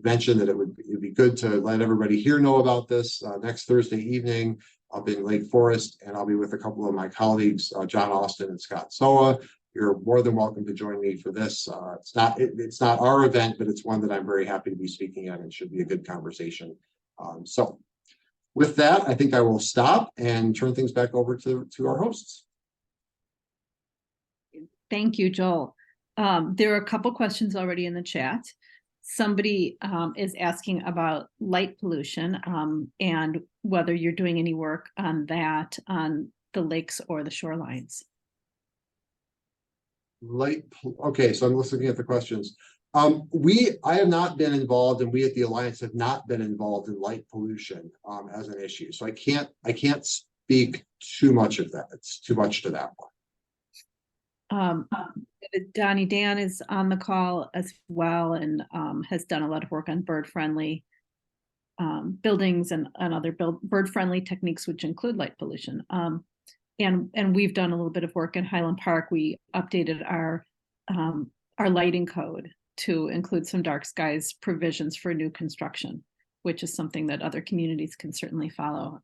mentioned that it'd be good to let everybody here know about this next Thursday evening. I'll be in Lake Forest, and I'll be with a couple of my colleagues, John Austin and Scott Soa. You're more than welcome to join me for this. It's not our event, but it's one that I'm very happy to be speaking at, and should be a good conversation. So with that, I think I will stop and turn things back over to our hosts. Thank you, Joel. There are a couple questions already in the chat. Somebody is asking about light pollution and whether you're doing any work on that on the lakes or the shorelines. Okay, so I'm looking at the questions. I have not been involved, and we at the Alliance have not been involved in light pollution as an issue. So I can't speak too much of that. It's too much to that one. Donnie Dan is on the call as well, and has done a lot of work on bird-friendly buildings and other bird-friendly techniques, which include light pollution. And we've done a little bit of work in Highland Park. We updated our lighting code to include some dark skies provisions for new construction, which is something that other communities can certainly follow,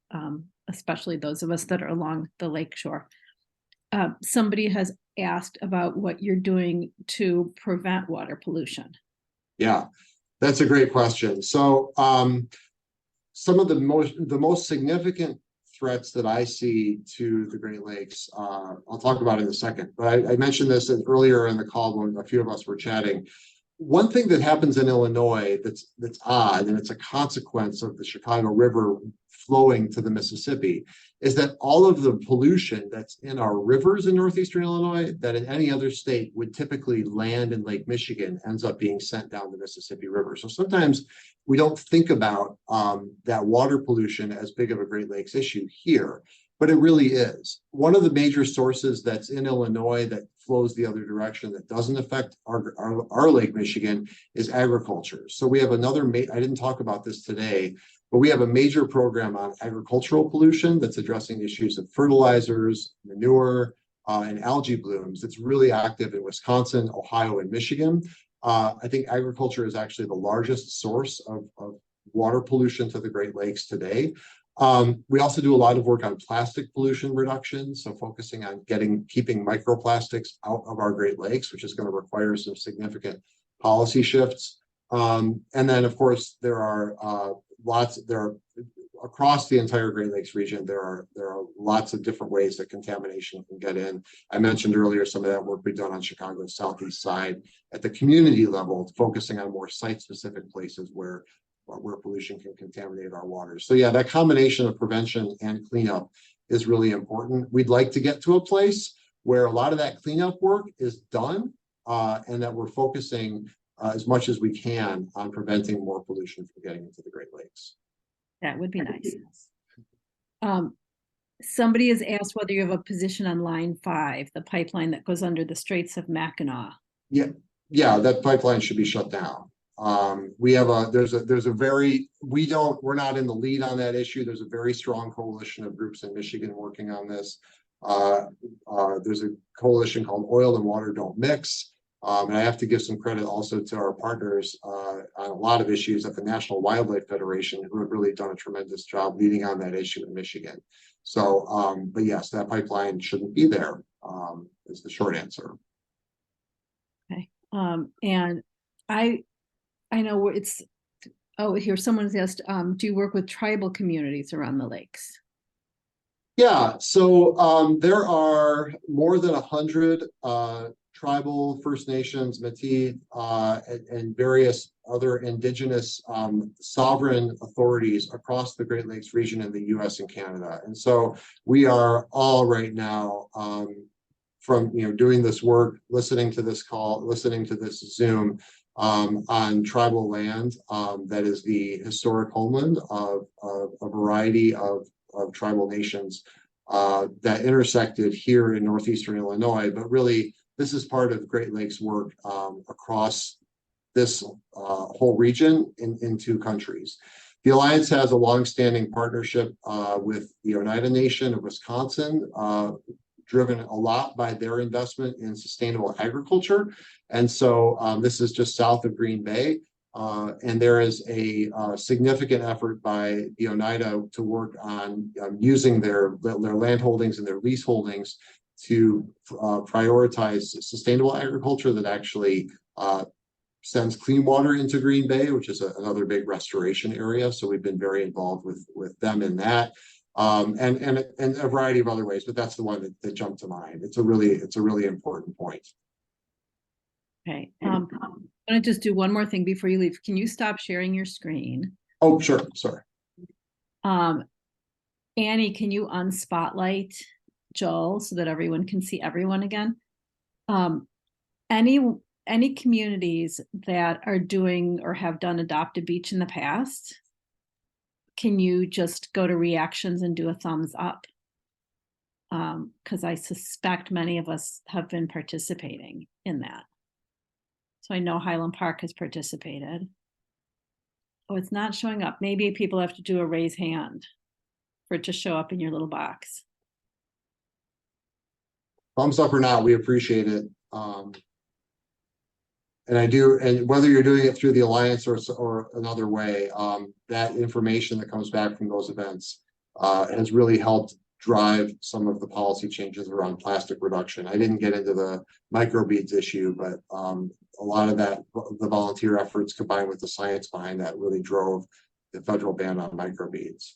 especially those of us that are along the lake shore. Somebody has asked about what you're doing to prevent water pollution. Yeah, that's a great question. So some of the most significant threats that I see to the Great Lakes, I'll talk about in a second, but I mentioned this earlier in the call when a few of us were chatting. One thing that happens in Illinois that's odd, and it's a consequence of the Chicago River flowing to the Mississippi, is that all of the pollution that's in our rivers in northeastern Illinois that in any other state would typically land in Lake Michigan ends up being sent down the Mississippi River. So sometimes we don't think about that water pollution as big of a Great Lakes issue here, but it really is. One of the major sources that's in Illinois that flows the other direction that doesn't affect our Lake Michigan is agriculture. So we have another, I didn't talk about this today, but we have a major program on agricultural pollution that's addressing issues of fertilizers, manure, and algae blooms. It's really active in Wisconsin, Ohio, and Michigan. I think agriculture is actually the largest source of water pollution to the Great Lakes today. We also do a lot of work on plastic pollution reduction, so focusing on keeping microplastics out of our Great Lakes, which is going to require some significant policy shifts. And then, of course, there are across the entire Great Lakes region, there are lots of different ways that contamination can get in. I mentioned earlier some of that work we've done on Chicago's southeast side at the community level, focusing on more site-specific places where pollution can contaminate our waters. So yeah, that combination of prevention and cleanup is really important. We'd like to get to a place where a lot of that cleanup work is done and that we're focusing as much as we can on preventing more pollution from getting into the Great Lakes. That would be nice. Somebody has asked whether you have a position on Line 5, the pipeline that goes under the Straits of Mackinac. Yeah, that pipeline should be shut down. We're not in the lead on that issue. There's a very strong coalition of groups in Michigan working on this. There's a coalition called Oil and Water Don't Mix. And I have to give some credit also to our partners on a lot of issues at the National Wildlife Federation, who have really done a tremendous job leading on that issue in Michigan. So, but yes, that pipeline shouldn't be there, is the short answer. Okay. And I know it's, here someone's asked, do you work with tribal communities around the lakes? Yeah, so there are more than 100 tribal, First Nations, Métis, and various other indigenous sovereign authorities across the Great Lakes region in the US and Canada. And so we are all right now from doing this work, listening to this call, listening to this Zoom on tribal land that is the historic homeland of a variety of tribal nations that intersected here in northeastern Illinois, but really this is part of Great Lakes work across this whole region in 2 countries. The Alliance has a longstanding partnership with the Oneida Nation of Wisconsin, driven a lot by their investment in sustainable agriculture. And so this is just south of Green Bay. And there is a significant effort by the Oneida to work on using their land holdings and their lease holdings to prioritize sustainable agriculture that actually sends clean water into Green Bay, which is another big restoration area. So we've been very involved with them in that, and a variety of other ways. But that's the one that jumped to mind. It's a really important point. Okay. I'm going to just do one more thing before you leave. Can you stop sharing your screen? Oh, sure. Sorry. Annie, can you unspotlight Joel so that everyone can see everyone again? Any communities that are doing or have done Adopt a Beach in the past, can you just go to reactions and do a thumbs up? Because I suspect many of us have been participating in that. So I know Highland Park has participated. Oh, it's not showing up. Maybe people have to do a raise hand for it to show up in your little box. Thumbs up or not, we appreciate it. And I do, and whether you're doing it through the Alliance or another way, that information that comes back from those events has really helped drive some of the policy changes around plastic reduction. I didn't get into the microbeads issue, but a lot of that, the volunteer efforts combined with the science behind that really drove the federal ban on microbeads.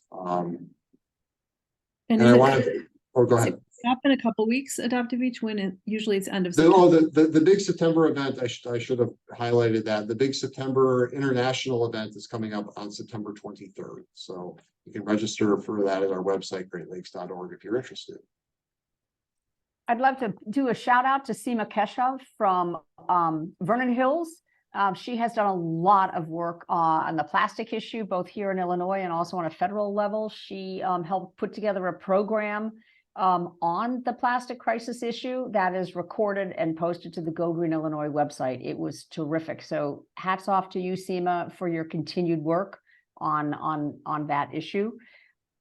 And I wanted to, oh, go ahead. Up in a couple weeks, Adopt a Beach, when usually it's end of September. September. The big September event, I should have highlighted that. The big September international event is coming up on September 23rd. So you can register for that at our website, greatlakes.org, if you're interested. I'd love to do a shout out to Seema Keshav from Vernon Hills. She has done a lot of work on the plastic issue, both here in Illinois and also on a federal level. She helped put together a program on the plastic crisis issue that is recorded and posted to the Go Green Illinois website. It was terrific. So hats off to you, Seema, for your continued work on that issue.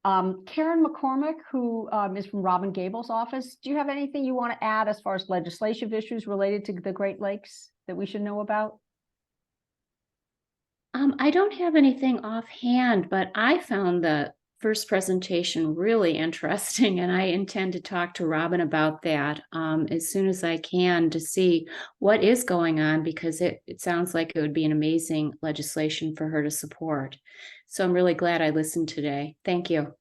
Karen McCormick, who is from Robin Gable's office, do you have anything you want to add as far as legislative issues related to the Great Lakes that we should know about? I don't have anything offhand, but I found the first presentation really interesting, and I intend to talk to Robin about that as soon as I can to see what is going on, because it sounds like it would be an amazing legislation for her to support. So I'm really glad I listened today. Thank you.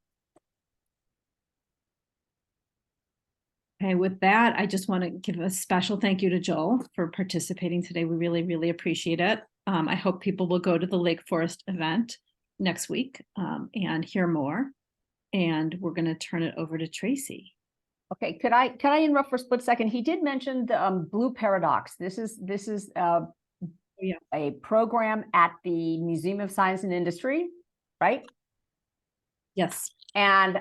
Okay, with that, I just want to give a special thank you to Joel for participating today. We really, really appreciate it. I hope people will go to the Lake Forest event next week and hear more. And we're going to turn it over to Tracy. Okay, could I interrupt for a split second? He did mention the Blue Paradox. This is a program at the Museum of Science and Industry, right? Yes. And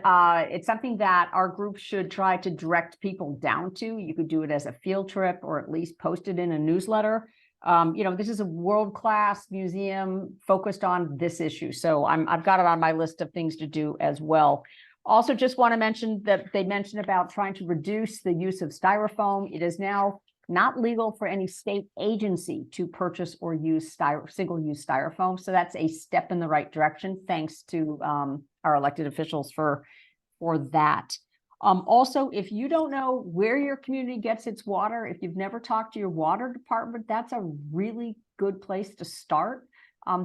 it's something that our group should try to direct people down to. You could do it as a field trip or at least post it in a newsletter. This is a world-class museum focused on this issue. So I've got it on my list of things to do as well. Also, just want to mention that they mentioned about trying to reduce the use of styrofoam. It is now not legal for any state agency to purchase or use single-use styrofoam. So that's a step in the right direction. Thanks to our elected officials for that. Also, if you don't know where your community gets its water, if you've never talked to your water department, that's a really good place to start.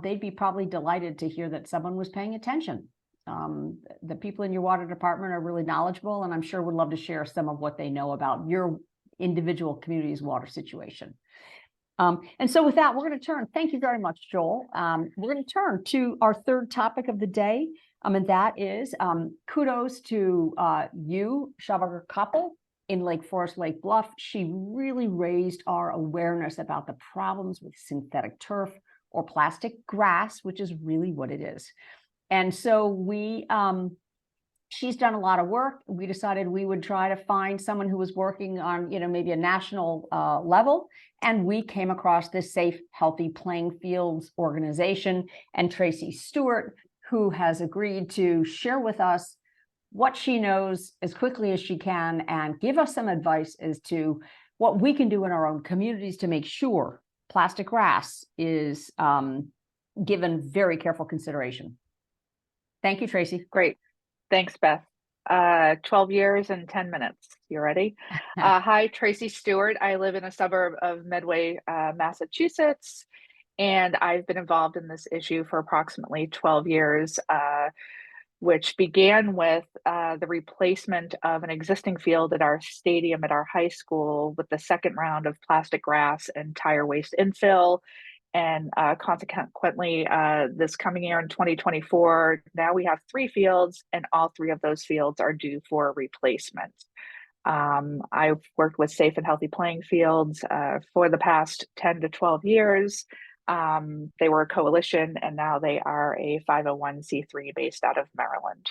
They'd be probably delighted to hear that someone was paying attention. The people in your water department are really knowledgeable, and I'm sure would love to share some of what they know about your individual community's water situation. And so with that, we're going to turn, thank you very much, Joel. We're going to turn to our third topic of the day. And that is kudos to you, Havrelok Koppel in Lake Forest, Lake Bluff. She really raised our awareness about the problems with synthetic turf or plastic grass, which is really what it is. And so we she's done a lot of work. We decided we would try to find someone who was working on, maybe a national level. And we came across this Safe, Healthy Playing Fields organization and Tracy Stewart, who has agreed to share with us what she knows as quickly as she can and give us some advice as to what we can do in our own communities to make sure plastic grass is given very careful consideration. Thank you, Tracy. Great. Thanks, Beth. 12 years and 10 minutes. You ready? Hi, Tracy Stewart. I live in a suburb of Medway, Massachusetts, and I've been involved in this issue for approximately 12 years, which began with the replacement of an existing field at our stadium at our high school with the second round of plastic grass and tire waste infill. And consequently, this coming year in 2024, now we have 3 fields, and all 3 of those fields are due for replacement. I've worked with Safe and Healthy Playing Fields for the past 10 to 12 years. They were a coalition, and now they are a 501c3 based out of Maryland.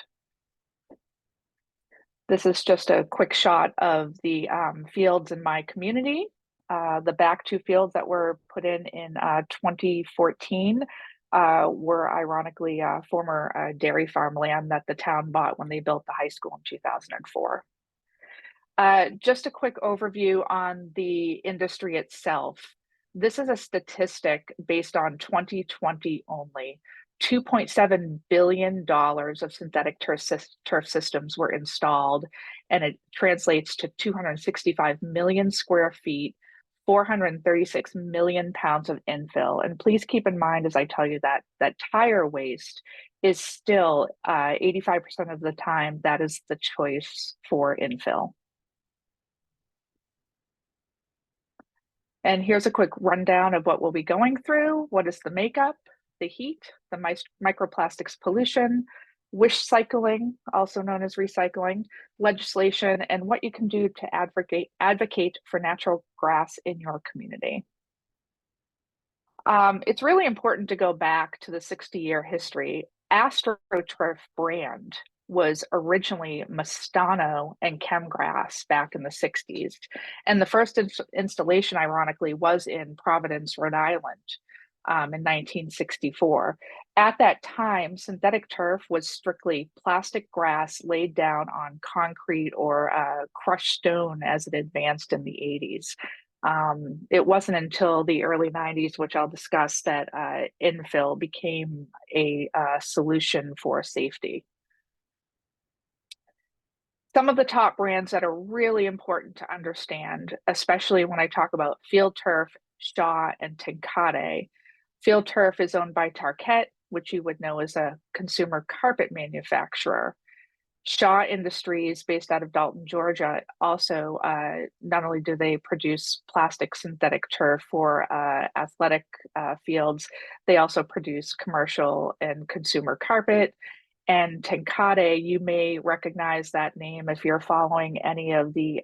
This is just a quick shot of the fields in my community. The back 2 fields that were put in 2014 were ironically former dairy farm land that the town bought when they built the high school in 2004. Just a quick overview on the industry itself. This is a statistic based on 2020 only. $2.7 billion of synthetic turf systems were installed, and it translates to 265 million square feet, 436 million pounds of infill. And please keep in mind, as I tell you, that tire waste is still 85% of the time, that is the choice for infill. And here's a quick rundown of what we'll be going through. What is the makeup, the heat, the microplastics pollution, wish cycling, also known as recycling, legislation, and what you can do to advocate for natural grass in your community. It's really important to go back to the 60-year history. AstroTurf brand was originally Mastano and Chemgrass back in the 60s. And the first installation, ironically, was in Providence, Rhode Island in 1964. At that time, synthetic turf was strictly plastic grass laid down on concrete or crushed stone as it advanced in the 80s. It wasn't until the early 90s, which I'll discuss, that infill became a solution for safety. Some of the top brands that are really important to understand, especially when I talk about Field Turf, Shaw, and Tenkate. Field Turf is owned by Tarkett, which you would know is a consumer carpet manufacturer. Shaw Industries, based out of Dalton, Georgia, also not only do they produce plastic synthetic turf for athletic fields, they also produce commercial and consumer carpet. And Tenkate, you may recognize that name if you're following any of the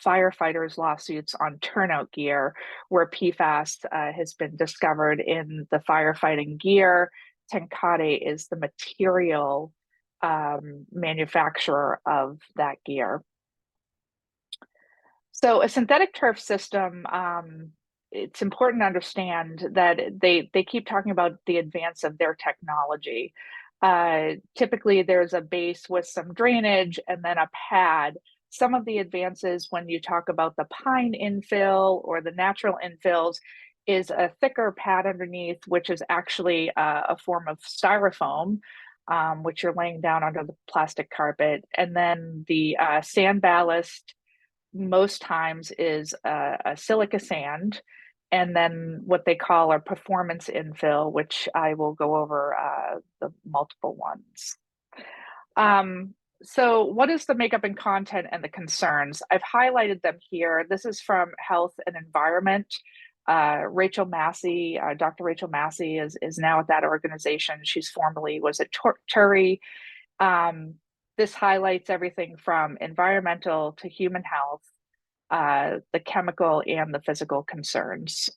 firefighters' lawsuits on turnout gear, where PFAS has been discovered in the firefighting gear. Tenkate is the material manufacturer of that gear. So a synthetic turf system, it's important to understand that they keep talking about the advance of their technology. Typically, there's a base with some drainage and then a pad. Some of the advances when you talk about the pine infill or the natural infills is a thicker pad underneath, which is actually a form of styrofoam, which you're laying down under the plastic carpet. And then the sand ballast most times is a silica sand, and then what they call a performance infill, which I will go over the multiple ones. So what is the makeup and content and the concerns? I've highlighted them here. This is from Health and Environment. Rachel Massey, Dr. Rachel Massey is now at that organization. She's formerly was at Turi. This highlights everything from environmental to human health, the chemical and the physical concerns.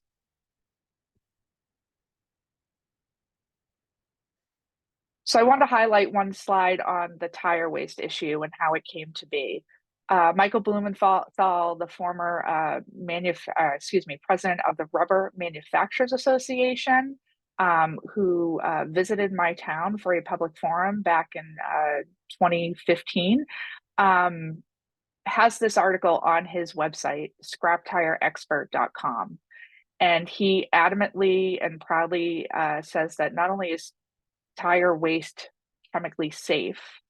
So I want to highlight one slide on the tire waste issue and how it came to be. Michael Blumenthal, the former president of the Rubber Manufacturers Association, who visited my town for a public forum back in 2015, has this article on his website, scraptireexpert.com. And he adamantly and proudly says that not only is tire waste chemically safe,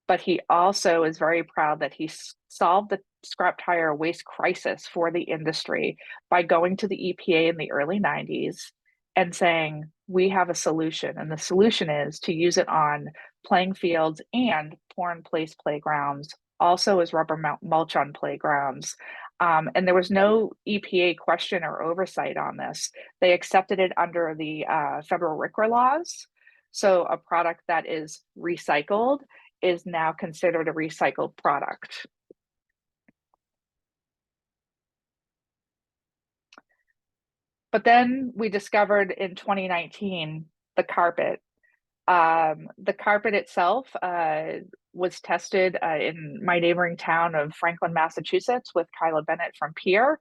but he also is very proud that he solved the scrap tire waste crisis for the industry by going to the EPA in the early 90s and saying, we have a solution. And the solution is to use it on playing fields and pour in place playgrounds, also as rubber mulch on playgrounds. And there was no EPA question or oversight on this. They accepted it under the federal RCRA laws. So a product that is recycled is now considered a recycled product. But then we discovered in 2019 the carpet. The carpet itself was tested in my neighboring town of Franklin, Massachusetts with Kyla Bennett from Pier.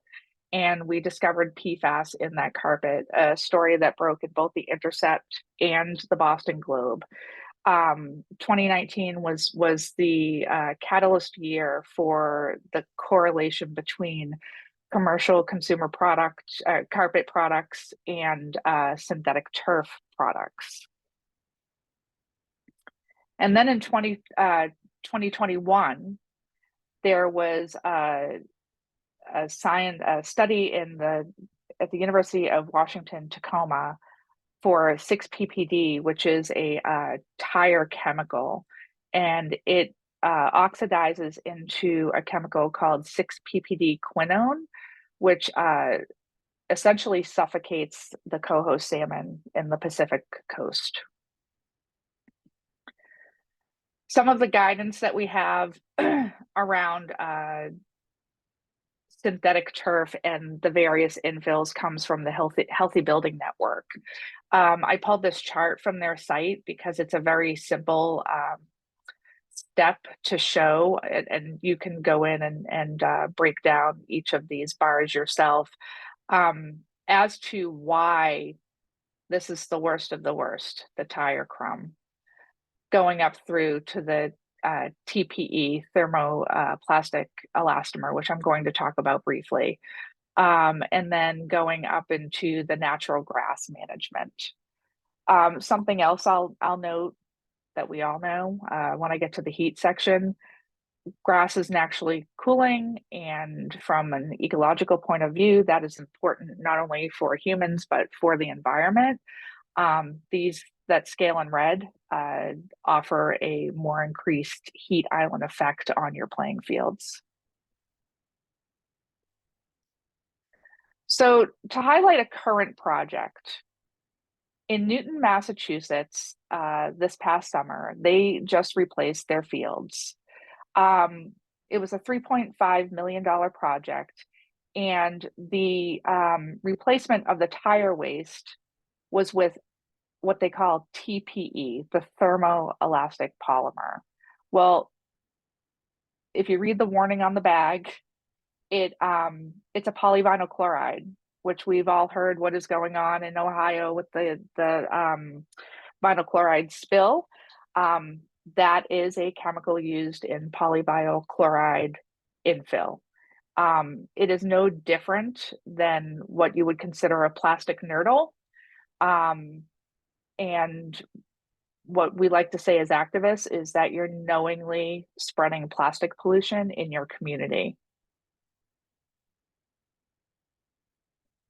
And we discovered PFAS in that carpet, a story that broke in both The Intercept and the Boston Globe. 2019 was the catalyst year for the correlation between commercial consumer products, carpet products, and synthetic turf products. And then in 2021, there was a study at the University of Washington, Tacoma, for 6-PPD, which is a tire chemical, and it oxidizes into a chemical called 6-PPD quinone, which essentially suffocates the coho salmon in the Pacific coast. Some of the guidance that we have around synthetic turf and the various infills comes from the Healthy Building Network. I pulled this chart from their site because it's a very simple step to show, and you can go in and break down each of these bars yourself, as to why this is the worst of the worst, the tire crumb, going up through to the TPE, thermoplastic elastomer, which I'm going to talk about briefly, and then going up into the natural grass management. Something else I'll note that we all know when I get to the heat section, grass is naturally cooling, and from an ecological point of view, that is important not only for humans, but for the environment. These that scale in red offer a more increased heat island effect on your playing fields. So to highlight a current project, in Newton, Massachusetts, this past summer, they just replaced their fields. It was a $3.5 million project, and the replacement of the tire waste was with what they call TPE, the thermoelastic polymer. Well, if you read the warning on the bag, it's a polyvinyl chloride, which we've all heard what is going on in Ohio with the vinyl chloride spill. That is a chemical used in polyvinyl chloride infill. It is no different than what you would consider a plastic nurdle. And what we like to say as activists is that you're knowingly spreading plastic pollution in your community.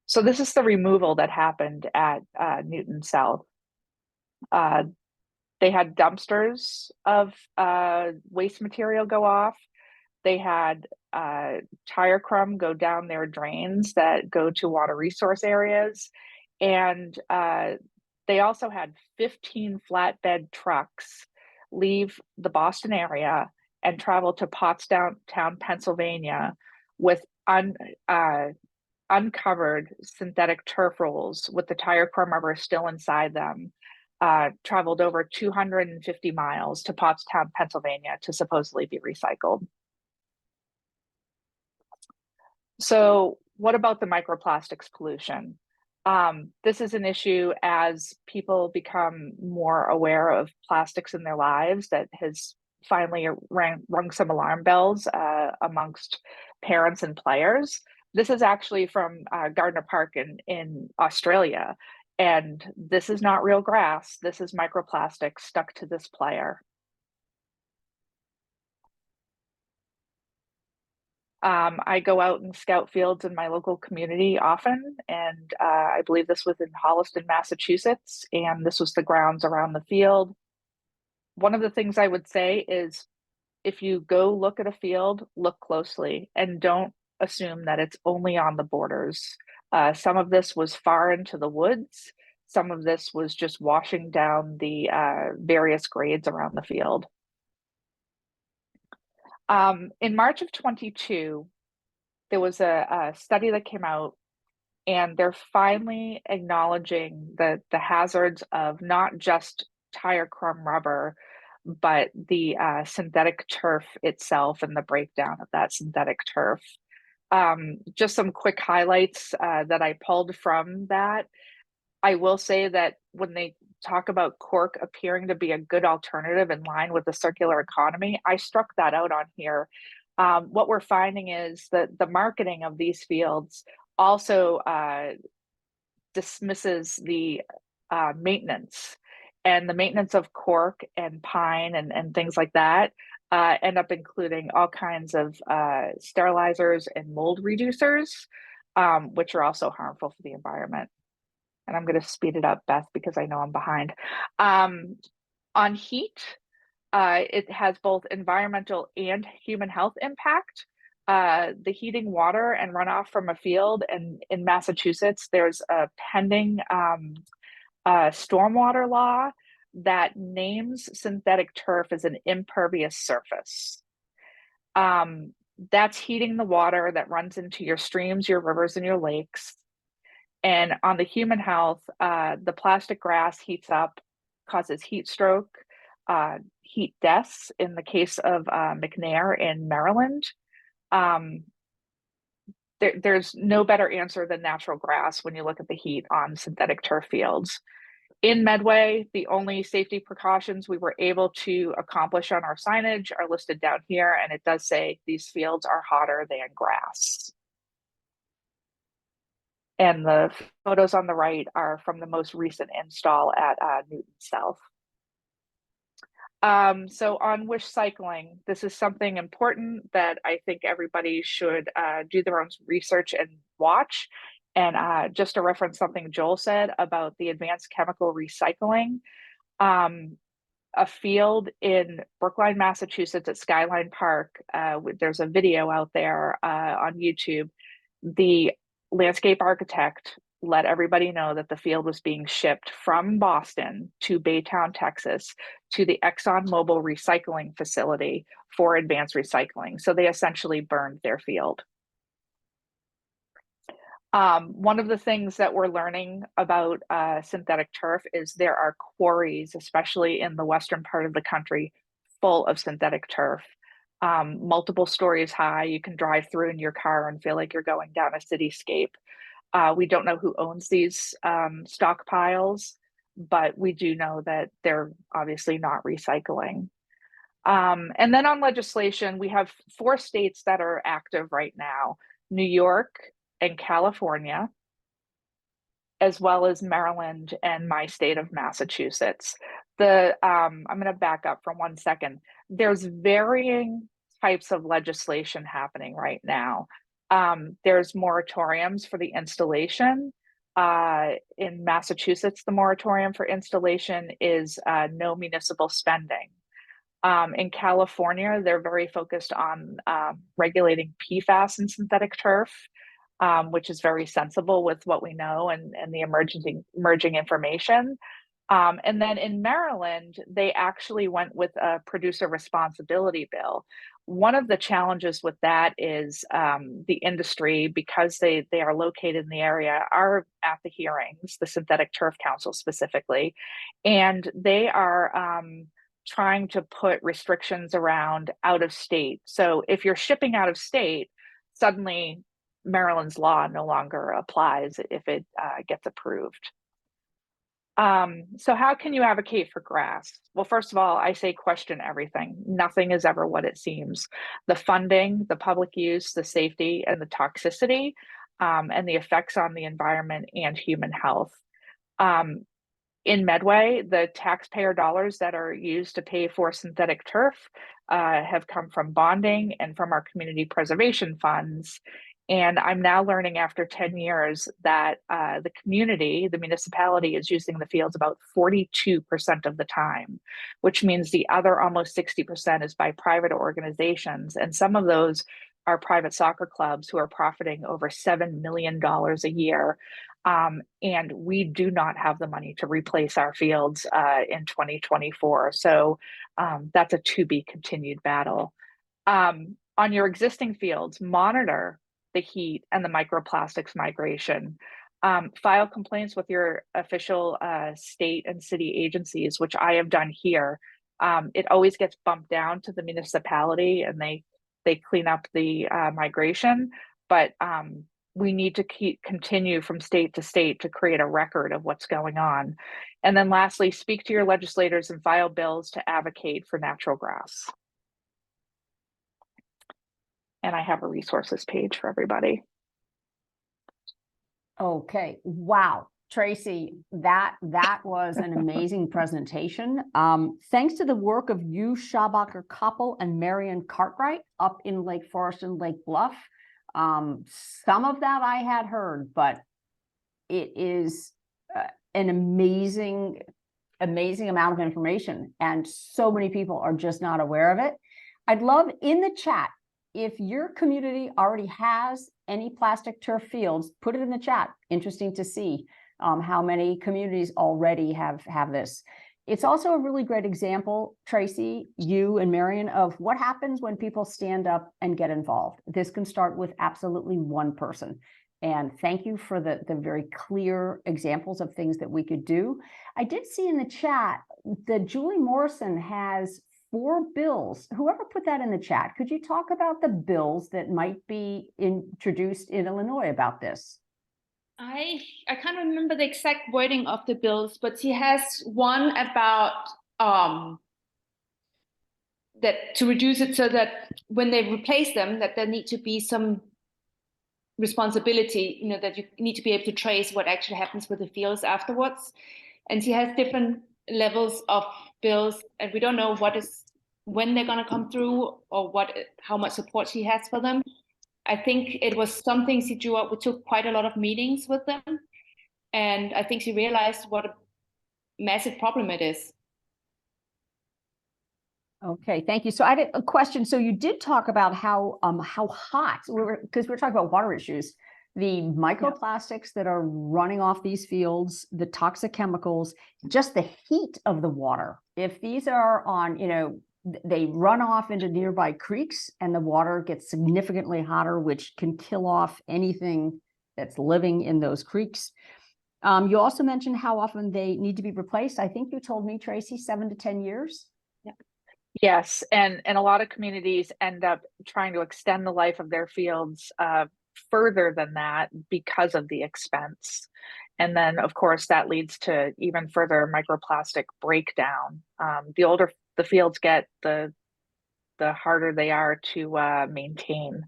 So this is the removal that happened at Newton South. They had dumpsters of waste material go off. They had tire crumb go down their drains that go to water resource areas. And they also had 15 flatbed trucks leave the Boston area and travel to Pottstown, Pennsylvania, with uncovered synthetic turf rolls with the tire crumb rubber still inside them. traveled over 250 miles to Pottstown, Pennsylvania to supposedly be recycled. So what about the microplastics pollution? This is an issue as people become more aware of plastics in their lives that has finally rung some alarm bells amongst parents and players. This is actually from Gardner Park in Australia. And this is not real grass. This is microplastic stuck to this player. I go out and scout fields in my local community often, and I believe this was in Holliston, Massachusetts, and this was the grounds around the field. One of the things I would say is if you go look at a field, look closely and don't assume that it's only on the borders. Some of this was far into the woods. Some of this was just washing down the various grades around the field. In March of 22, there was a study that came out, and they're finally acknowledging the hazards of not just tire crumb rubber, but the synthetic turf itself and the breakdown of that synthetic turf. Just some quick highlights that I pulled from that. I will say that when they talk about cork appearing to be a good alternative in line with the circular economy, I struck that out on here. What we're finding is that the marketing of these fields also dismisses the maintenance, and the maintenance of cork and pine and things like that end up including all kinds of sterilizers and mold reducers, which are also harmful for the environment. And I'm going to speed it up, Beth, because I know I'm behind. On heat, it has both environmental and human health impact. The heating water and runoff from a field, and in Massachusetts, there's a pending stormwater law that names synthetic turf as an impervious surface. That's heating the water that runs into your streams, your rivers, and your lakes. And on the human health, the plastic grass heats up, causes heat stroke, heat deaths in the case of McNair in Maryland. There's no better answer than natural grass when you look at the heat on synthetic turf fields. In Medway, the only safety precautions we were able to accomplish on our signage are listed down here, and it does say these fields are hotter than grass. And the photos on the right are from the most recent install at Newton South. So on wish cycling, this is something important that I think everybody should do their own research and watch. And just to reference something Joel said about the advanced chemical recycling, a field in Brookline, Massachusetts at Skyline Park, there's a video out there on YouTube. The landscape architect let everybody know that the field was being shipped from Boston to Baytown, Texas, to the ExxonMobil recycling facility for advanced recycling. So they essentially burned their field. One of the things that we're learning about synthetic turf is there are quarries, especially in the western part of the country, full of synthetic turf. Multiple stories high. You can drive through in your car and feel like you're going down a cityscape. We don't know who owns these stockpiles, but we do know that they're obviously not recycling. And then on legislation, we have 4 states that are active right now: New York and California, as well as Maryland and my state of Massachusetts. I'm going to back up for 1 second. There's varying types of legislation happening right now. There's moratoriums for the installation. In Massachusetts, the moratorium for installation is no municipal spending. In California, they're very focused on regulating PFAS and synthetic turf, which is very sensible with what we know and the emerging information. And then in Maryland, they actually went with a producer responsibility bill. One of the challenges with that is the industry, because they are located in the area, are at the hearings, the Synthetic Turf Council specifically, and they are trying to put restrictions around out of state. So if you're shipping out of state, suddenly Maryland's law no longer applies if it gets approved. So how can you advocate for grass? Well, first of all, I say question everything. Nothing is ever what it seems. The funding, the public use, the safety, and the toxicity, and the effects on the environment and human health. In Medway, the taxpayer dollars that are used to pay for synthetic turf have come from bonding and from our community preservation funds. And I'm now learning after 10 years that the community, the municipality, is using the fields about 42% of the time, which means the other almost 60% is by private organizations. And some of those are private soccer clubs who are profiting over $7 million a year. And we do not have the money to replace our fields in 2024. So that's a to be continued battle. On your existing fields, monitor the heat and the microplastics migration. File complaints with your official state and city agencies, which I have done here. It always gets bumped down to the municipality and they clean up the migration, but we need to continue from state to state to create a record of what's going on. And then lastly, speak to your legislators and file bills to advocate for natural grass. And I have a resources page for everybody. Okay, wow. Tracy, that was an amazing presentation. Thanks to the work of you, Schabacher Koppel, and Marion Cartwright up in Lake Forest and Lake Bluff. Some of that I had heard, but it is an amazing amount of information, and so many people are just not aware of it. I'd love in the chat, if your community already has any plastic turf fields, put it in the chat. Interesting to see how many communities already have this. It's also a really great example, Tracy, you and Marion, of what happens when people stand up and get involved. This can start with absolutely one person. And thank you for the very clear examples of things that we could do. I did see in the chat that Julie Morrison has 4 bills. Whoever put that in the chat, could you talk about the bills that might be introduced in Illinois about this? I can't remember the exact wording of the bills, but she has one about that to reduce it so that when they replace them, that there need to be some responsibility, you know, that you need to be able to trace what actually happens with the fields afterwards. And she has different levels of bills, and we don't know when they're going to come through or how much support she has for them. I think it was something she drew up. We took quite a lot of meetings with them, and I think she realized what a massive problem it is. Okay, thank you. So I did a question. So you did talk about how hot, because we're talking about water issues, the microplastics that are running off these fields, the toxic chemicals, just the heat of the water. If these are on, you know, they run off into nearby creeks and the water gets significantly hotter, which can kill off anything that's living in those creeks. You also mentioned how often they need to be replaced. I think you told me, Tracy, 7 to 10 years. Yeah. Yes, and a lot of communities end up trying to extend the life of their fields further than that because of the expense. And then, of course, that leads to even further microplastic breakdown. The older the fields get, the harder they are to maintain.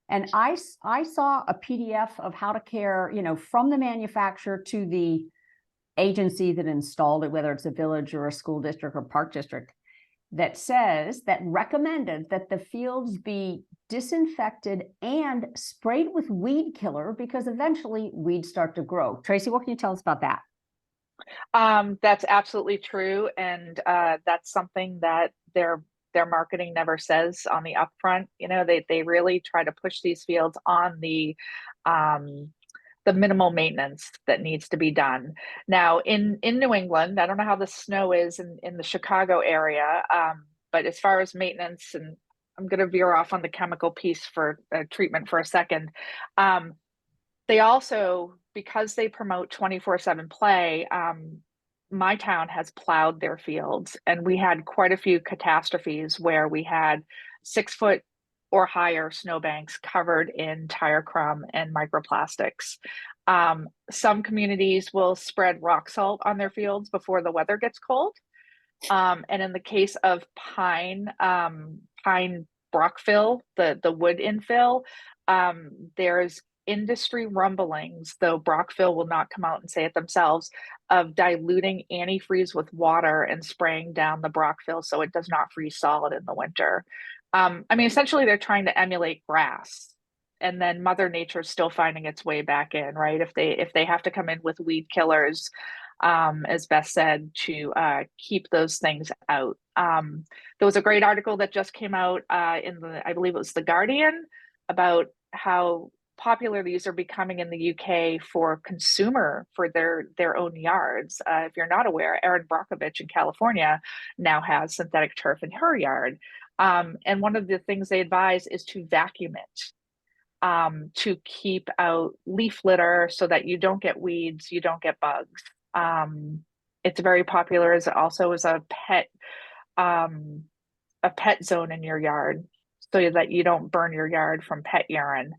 And I saw a PDF of how to care, you know, from the manufacturer to the agency that installed it, whether it's a village or a school district or park district, that recommended that the fields be disinfected and sprayed with weed killer because eventually weeds start to grow. Tracy, what can you tell us about that? That's absolutely true, and that's something that their marketing never says on the upfront. You know, they really try to push these fields on the the minimal maintenance that needs to be done. Now in New England, I don't know how the snow is in the Chicago area, but as far as maintenance, and I'm going to veer off on the chemical piece for treatment for a second. They also, because they promote 24/7 play, my town has plowed their fields, and we had quite a few catastrophes where we had 6-foot or higher snowbanks covered in tire crumb and microplastics. Some communities will spread rock salt on their fields before the weather gets cold. And in the case of pine brockfill, the wood infill, there's industry rumblings, though Brockville will not come out and say it themselves, of diluting antifreeze with water and spraying down the Brockville so it does not freeze solid in the winter. I mean, essentially, they're trying to emulate grass, and then Mother Nature's still finding its way back in, right? If they have to come in with weed killers, as Beth said, to keep those things out. There was a great article that just came out in I believe it was The Guardian, about how popular these are becoming in the UK for their own yards. If you're not aware, Erin Brockovich in California now has synthetic turf in her yard. And one of the things they advise is to vacuum it, to keep out leaf litter so that you don't get weeds, you don't get bugs. It's very popular as also as a pet zone in your yard, so that you don't burn your yard from pet urine.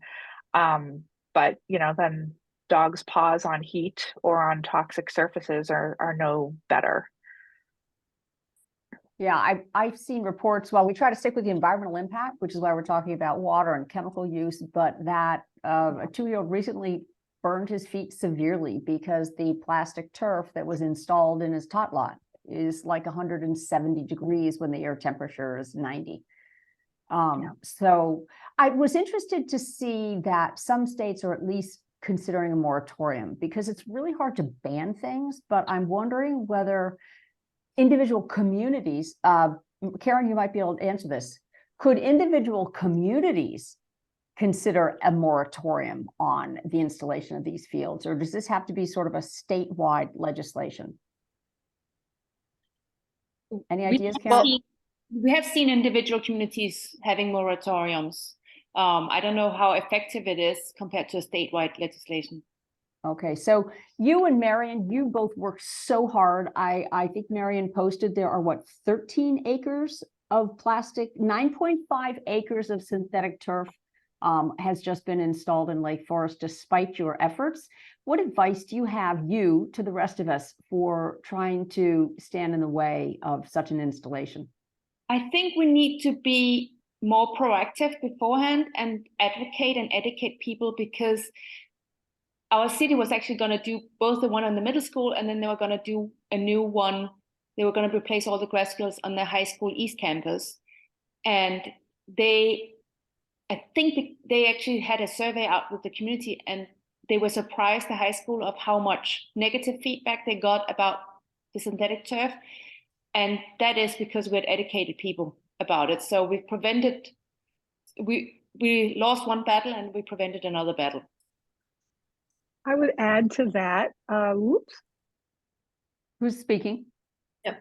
But then dogs' paws on heat or on toxic surfaces are no better. Yeah, I've seen reports. Well, we try to stick with the environmental impact, which is why we're talking about water and chemical use, but that a 2-year-old recently burned his feet severely because the plastic turf that was installed in his tot lot is like 170 degrees when the air temperature is 90. So I was interested to see that some states are at least considering a moratorium, because it's really hard to ban things, but I'm wondering whether individual communities, Karen, you might be able to answer this. Could individual communities consider a moratorium on the installation of these fields, or does this have to be sort of a statewide legislation? Any ideas, Karen? We have seen individual communities having moratoriums. I don't know how effective it is compared to a statewide legislation. Okay, so you and Marion, you both worked so hard. I think Marion posted there are 13 acres of plastic, 9.5 acres of synthetic turf has just been installed in Lake Forest despite your efforts. What advice do you have, to the rest of us, for trying to stand in the way of such an installation? I think we need to be more proactive beforehand and advocate and educate people, because our city was actually going to do both the one on the middle school, and then they were going to do a new one. They were going to replace all the grass skills on the high school East Campus. And I think they actually had a survey out with the community, and they were surprised, the high school, of how much negative feedback they got about the synthetic turf. And that is because we had educated people about it. So we lost one battle and we prevented another battle. I would add to that, Who's speaking?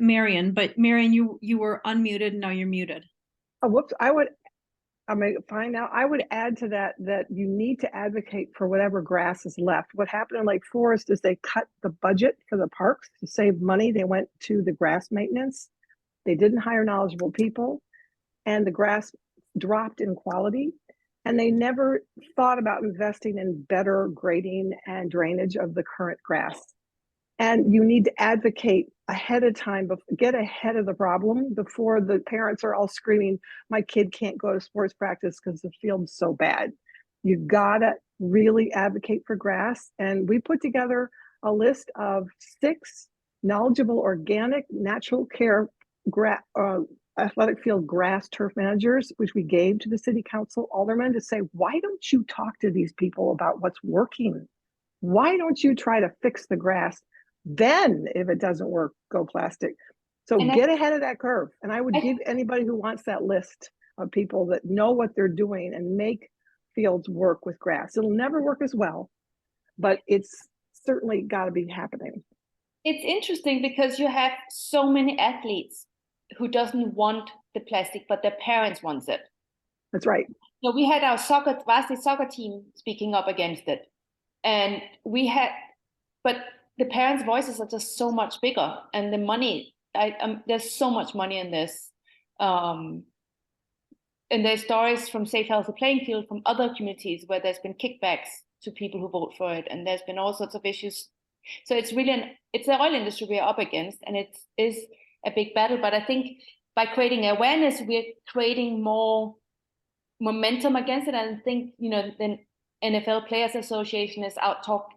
Marion, but Marion, you were unmuted, now you're muted. I'm going to find out. I would add to that you need to advocate for whatever grass is left. What happened in Lake Forest is they cut the budget for the parks to save money. They went to the grass maintenance. They didn't hire knowledgeable people, and the grass dropped in quality. And they never thought about investing in better grading and drainage of the current grass. And you need to advocate ahead of time, get ahead of the problem before the parents are all screaming, my kid can't go to sports practice because the field's so bad. You've got to really advocate for grass. And we put together a list of 6 knowledgeable, organic, natural care athletic field grass turf managers, which we gave to the city council aldermen to say, why don't you talk to these people about what's working? Why don't you try to fix the grass? Then if it doesn't work, go plastic. So get ahead of that curve. And I would give anybody who wants that list of people that know what they're doing and make fields work with grass. It'll never work as well, but it's certainly got to be happening. It's interesting because you have so many athletes who doesn't want the plastic, but their parents wants it. That's right. So we had our varsity soccer team speaking up against it, and but the parents' voices are just so much bigger, and the money. There's so much money in this, and there's stories from Safe Healthy Playing Field from other communities where there's been kickbacks to people who vote for it, and there's been all sorts of issues. So it's really it's the oil industry we're up against, and it is a big battle. But I think by creating awareness, we're creating more momentum against it. And I think, the NFL Players Association is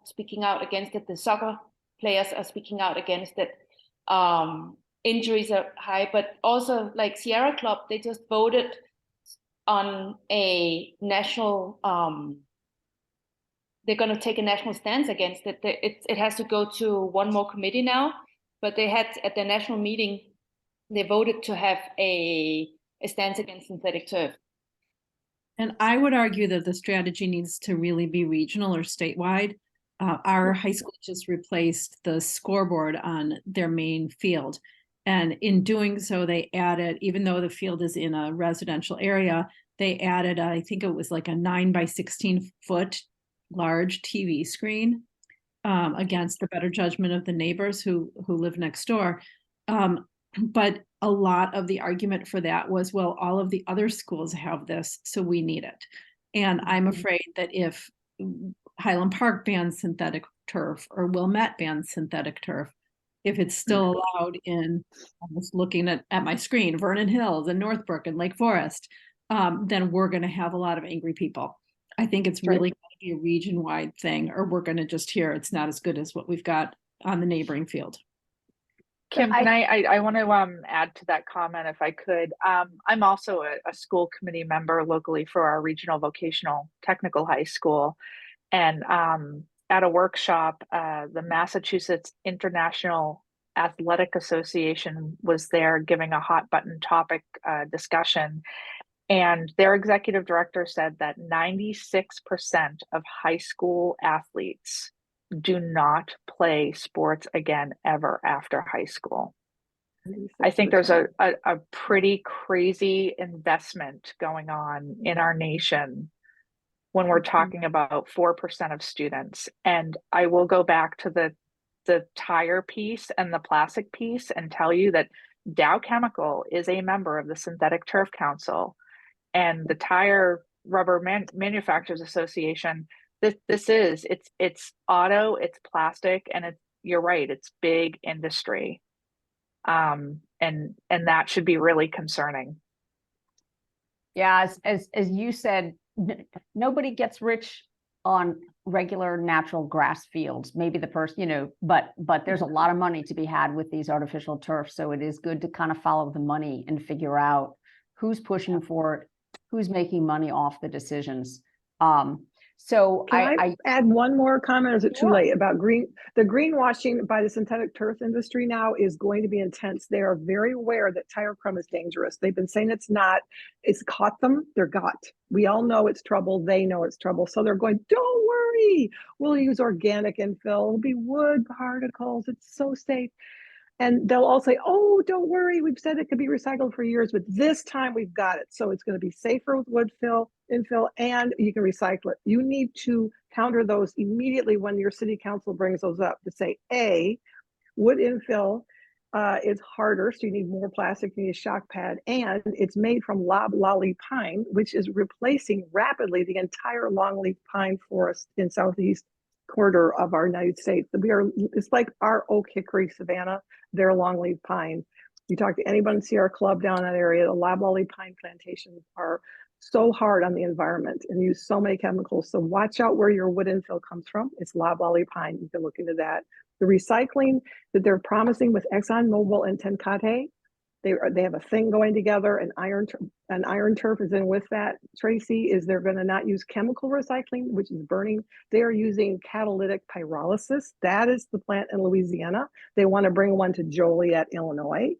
speaking out against it. The soccer players are speaking out against it. Injuries are high, but also like Sierra Club, they just voted on a national, they're going to take a national stance against it. It has to go to one more committee now, but they had at their national meeting, they voted to have a stance against synthetic turf. And I would argue that the strategy needs to really be regional or statewide. Our high school just replaced the scoreboard on their main field. And in doing so, they added, even though the field is in a residential area, they added, I think it was like a 9 by 16 foot large TV screen against the better judgment of the neighbors who live next door. But a lot of the argument for that was, well, all of the other schools have this, so we need it. And I'm afraid that if Highland Park bans synthetic turf or Wilmette bans synthetic turf, if it's still allowed in, I'm just looking at my screen, Vernon Hills and Northbrook and Lake Forest, then we're going to have a lot of angry people. I think it's really going to be a region-wide thing, or we're going to just hear it's not as good as what we've got on the neighboring field. Kim, I want to add to that comment if I could. I'm also a school committee member locally for our regional vocational technical high school. And at a workshop, the Massachusetts International Athletic Association was there giving a hot button topic discussion. And their executive director said that 96% of high school athletes do not play sports again ever after high school. I think there's a pretty crazy investment going on in our nation when we're talking about 4% of students. And I will go back to the tire piece and the plastic piece and tell you that Dow Chemical is a member of the Synthetic Turf Council and the Tire Rubber Manufacturers Association. It's auto, it's plastic, and you're right, it's big industry. And that should be really concerning. Yeah, as you said, nobody gets rich on regular natural grass fields. Maybe the person, but there's a lot of money to be had with these artificial turfs. So it is good to kind of follow the money and figure out who's pushing for it, who's making money off the decisions. So Can I add one more comment? Or is it too late about the greenwashing by the synthetic turf industry now is going to be intense. They are very aware that tire crumb is dangerous. They've been saying it's not. It's caught them. They're got. We all know it's trouble. They know it's trouble. So they're going, don't worry. We'll use organic infill. It'll be wood particles. It's so safe. And they'll all say, oh, don't worry. We've said it could be recycled for years, but this time we've got it. So it's going to be safer with wood infill, and you can recycle it. You need to counter those immediately when your city council brings those up to say, A, wood infill is harder, so you need more plastic, you need a shock pad, and it's made from loblolly pine, which is replacing rapidly the entire longleaf pine forest in southeast quarter of our United States. It's like our oak hickory savanna, their longleaf pine. You talk to anybody in Sierra Club down in that area, the loblolly pine plantations are so hard on the environment and use so many chemicals. So watch out where your wood infill comes from. It's loblolly pine. You can look into that. The recycling that they're promising with ExxonMobil and Tenkate, they have a thing going together, and Iron Turf is in with that. Tracy, is they're going to not use chemical recycling, which is burning. They are using catalytic pyrolysis. That is the plant in Louisiana. They want to bring one to Joliet, Illinois,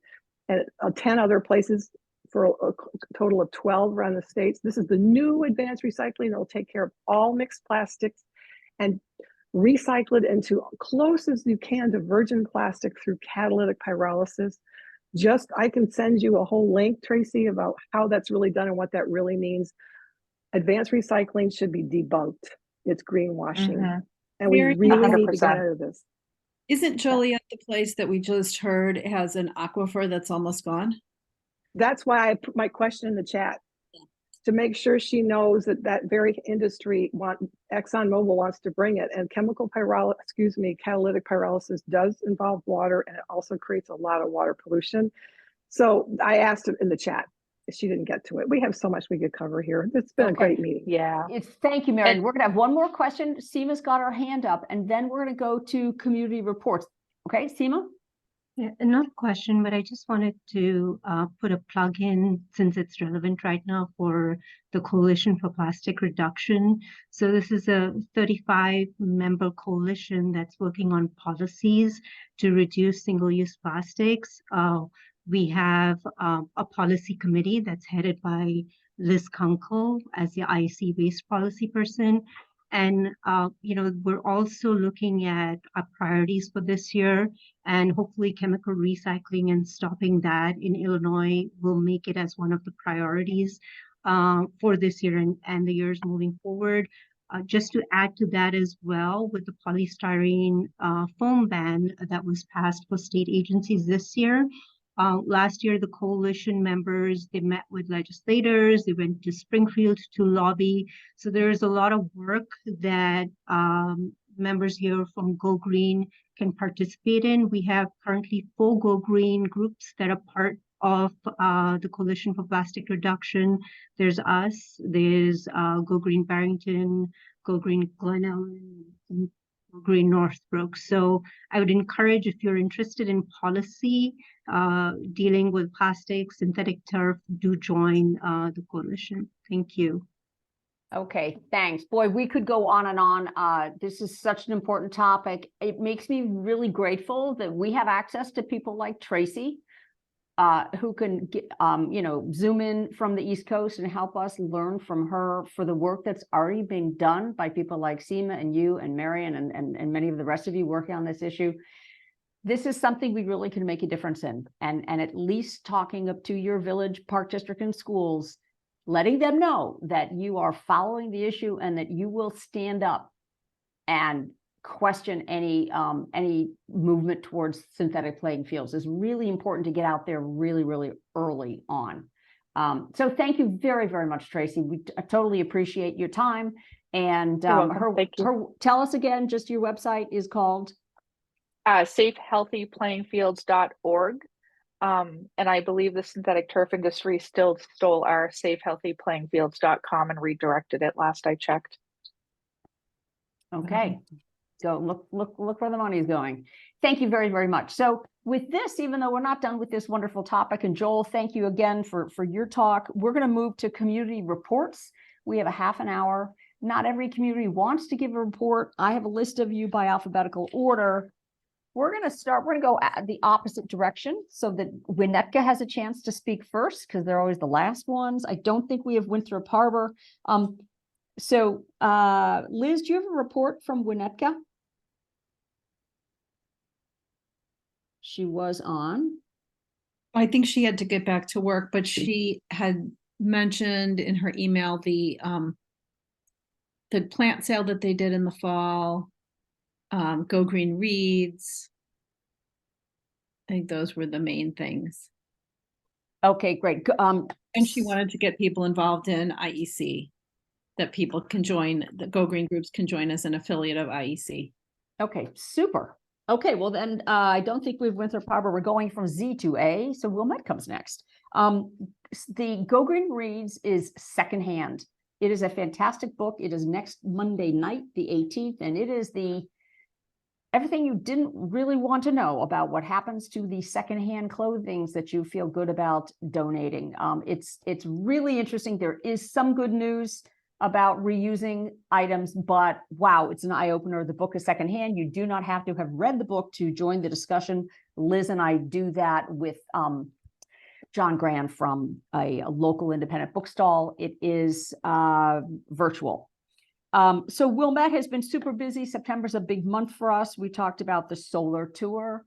and 10 other places for a total of 12 around the states. This is the new advanced recycling that will take care of all mixed plastics. And recycle it into close as you can to virgin plastic through catalytic pyrolysis. I can send you a whole link, Tracy, about how that's really done and what that really means. Advanced recycling should be debunked. It's greenwashing. And we Mary, really need to get 100%. out of this. Isn't Joliet the place that we just heard has an aquifer that's almost gone? That's why I put my question in the chat, to make sure she knows that that very industry ExxonMobil wants to bring it. And catalytic pyrolysis does involve water, and it also creates a lot of water pollution. So I asked her in the chat. She didn't get to it. We have so much we could cover here. It's been a great meeting. Yeah. Thank you, Mary. And- We're gonna have one more question. Seema's got her hand up, and then we're gonna go to community reports. Okay, Seema? Yeah, not a question, but I just wanted to put a plug in, since it's relevant right now, for the Coalition for Plastic Reduction. So this is a 35-member coalition that's working on policies to reduce single-use plastics. We have a policy committee that's headed by Liz Kunkel as the IEC waste policy person. And, we're also looking at our priorities for this year, and hopefully chemical recycling and stopping that in Illinois will make it as one of the priorities for this year and the years moving forward. Just to add to that as well, with the polystyrene foam ban that was passed for state agencies this year. Last year, the coalition members, they met with legislators, they went to Springfield to lobby. So there's a lot of work that members here from Go Green can participate in. We have currently 4 Go Green groups that are part of the Coalition for Plastic Reduction. There's us, there's Go Green Barrington, Go Green Glen Ellen, and Go Green Northbrook. So I would encourage, if you're interested in policy dealing with plastic, synthetic turf, do join the coalition. Thank you. Okay, thanks. Boy, we could go on and on. This is such an important topic. It makes me really grateful that we have access to people like Tracy, who can get, zoom in from the East Coast and help us learn from her for the work that's already being done by people like Seema and you and Marion and many of the rest of you working on this issue. This is something we really can make a difference in, and at least talking up to your village, park district, and schools, letting them know that you are following the issue and that you will stand up and question any movement towards synthetic playing fields is really important to get out there really, really early on. So thank you very, very much, Tracy. We totally appreciate your time. And Thank you. tell us again, just your website is called? safehealthyplayingfields.org. And I believe the synthetic turf industry still stole our safehealthyplayingfields.com and redirected it last I checked. Okay. Go look where the money is going. Thank you very, very much. So with this, even though we're not done with this wonderful topic, and Joel, thank you again for your talk, we're going to move to community reports. We have a half an hour. Not every community wants to give a report. I have a list of you by alphabetical order. We're going to go the opposite direction so that Winnetka has a chance to speak first, because they're always the last ones. I don't think we have Winthrop Harbor. So Liz, do you have a report from Winnetka? She was on. I think she had to get back to work, but she had mentioned in her email the plant sale that they did in the fall, Go Green Reads. I think those were the main things. Okay, great. And she wanted to get people involved in IEC, that people can join, the Go Green groups can join as an affiliate of IEC. Okay, super. Okay, well then, I don't think we've Winthrop Harbor. We're going from Z to A, so Wilmette comes next. The Go Green Reads is secondhand. It is a fantastic book. It is next Monday night, the 18th, and it is everything you didn't really want to know about what happens to the secondhand clothing that you feel good about donating. It's really interesting. There is some good news about reusing items, but wow, it's an eye-opener. The book is secondhand. You do not have to have read the book to join the discussion. Liz and I do that with John Grand from a local independent bookstall. It is virtual. So Wilmette has been super busy. September's a big month for us. We talked about the solar tour,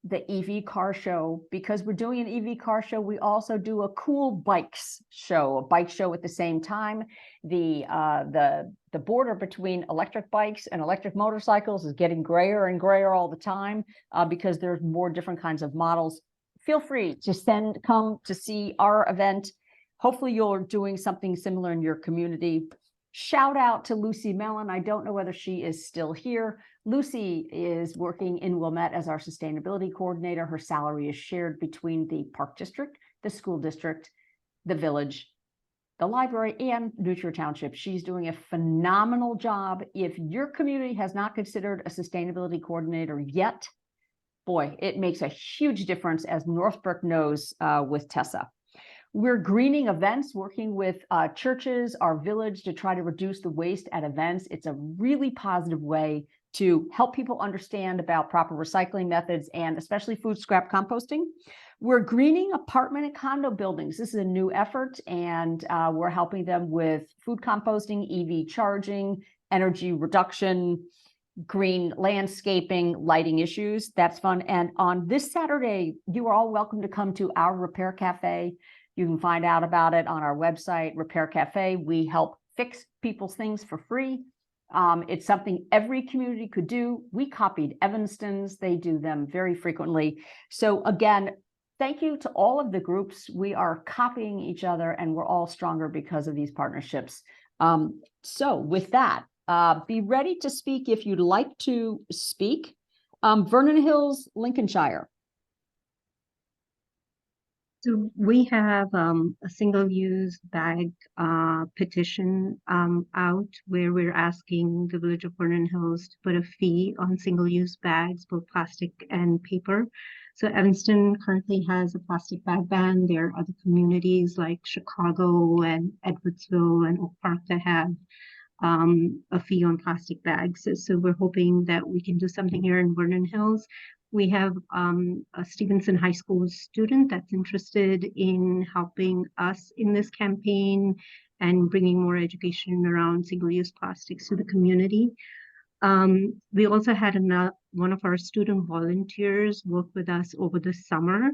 the EV car show. Because we're doing an EV car show, we also do a cool bikes show, a bike show at the same time. The border between electric bikes and electric motorcycles is getting grayer and grayer all the time, because there's more different kinds of models. Feel free to come to see our event. Hopefully you're doing something similar in your community. Shout out to Lucy Mellon. I don't know whether she is still here. Lucy is working in Wilmette as our sustainability coordinator. Her salary is shared between the Park District, the school district, the village, the library, and Nutria Township. She's doing a phenomenal job. If your community has not considered a sustainability coordinator yet, boy, it makes a huge difference, as Northbrook knows with Tessa. We're greening events, working with churches, our village, to try to reduce the waste at events. It's a really positive way to help people understand about proper recycling methods, and especially food scrap composting. We're greening apartment and condo buildings. This is a new effort, and we're helping them with food composting, EV charging, energy reduction, green landscaping, lighting issues. That's fun. And on this Saturday, you are all welcome to come to our Repair Cafe. You can find out about it on our website, Repair Cafe. We help fix people's things for free. It's something every community could do. We copied Evanston's. They do them very frequently. So again, thank you to all of the groups. We are copying each other, and we're all stronger because of these partnerships. So with that, be ready to speak if you'd like to speak. Vernon Hills, Lincolnshire. So we have a single-use bag petition out, where we're asking the Village of Vernon Hills to put a fee on single-use bags, both plastic and paper. So Evanston currently has a plastic bag ban. There are other communities like Chicago and Edwardsville and Oak Park that have a fee on plastic bags. So we're hoping that we can do something here in Vernon Hills. We have a Stevenson High School student that's interested in helping us in this campaign and bringing more education around single-use plastics to the community. We also had one of our student volunteers work with us over the summer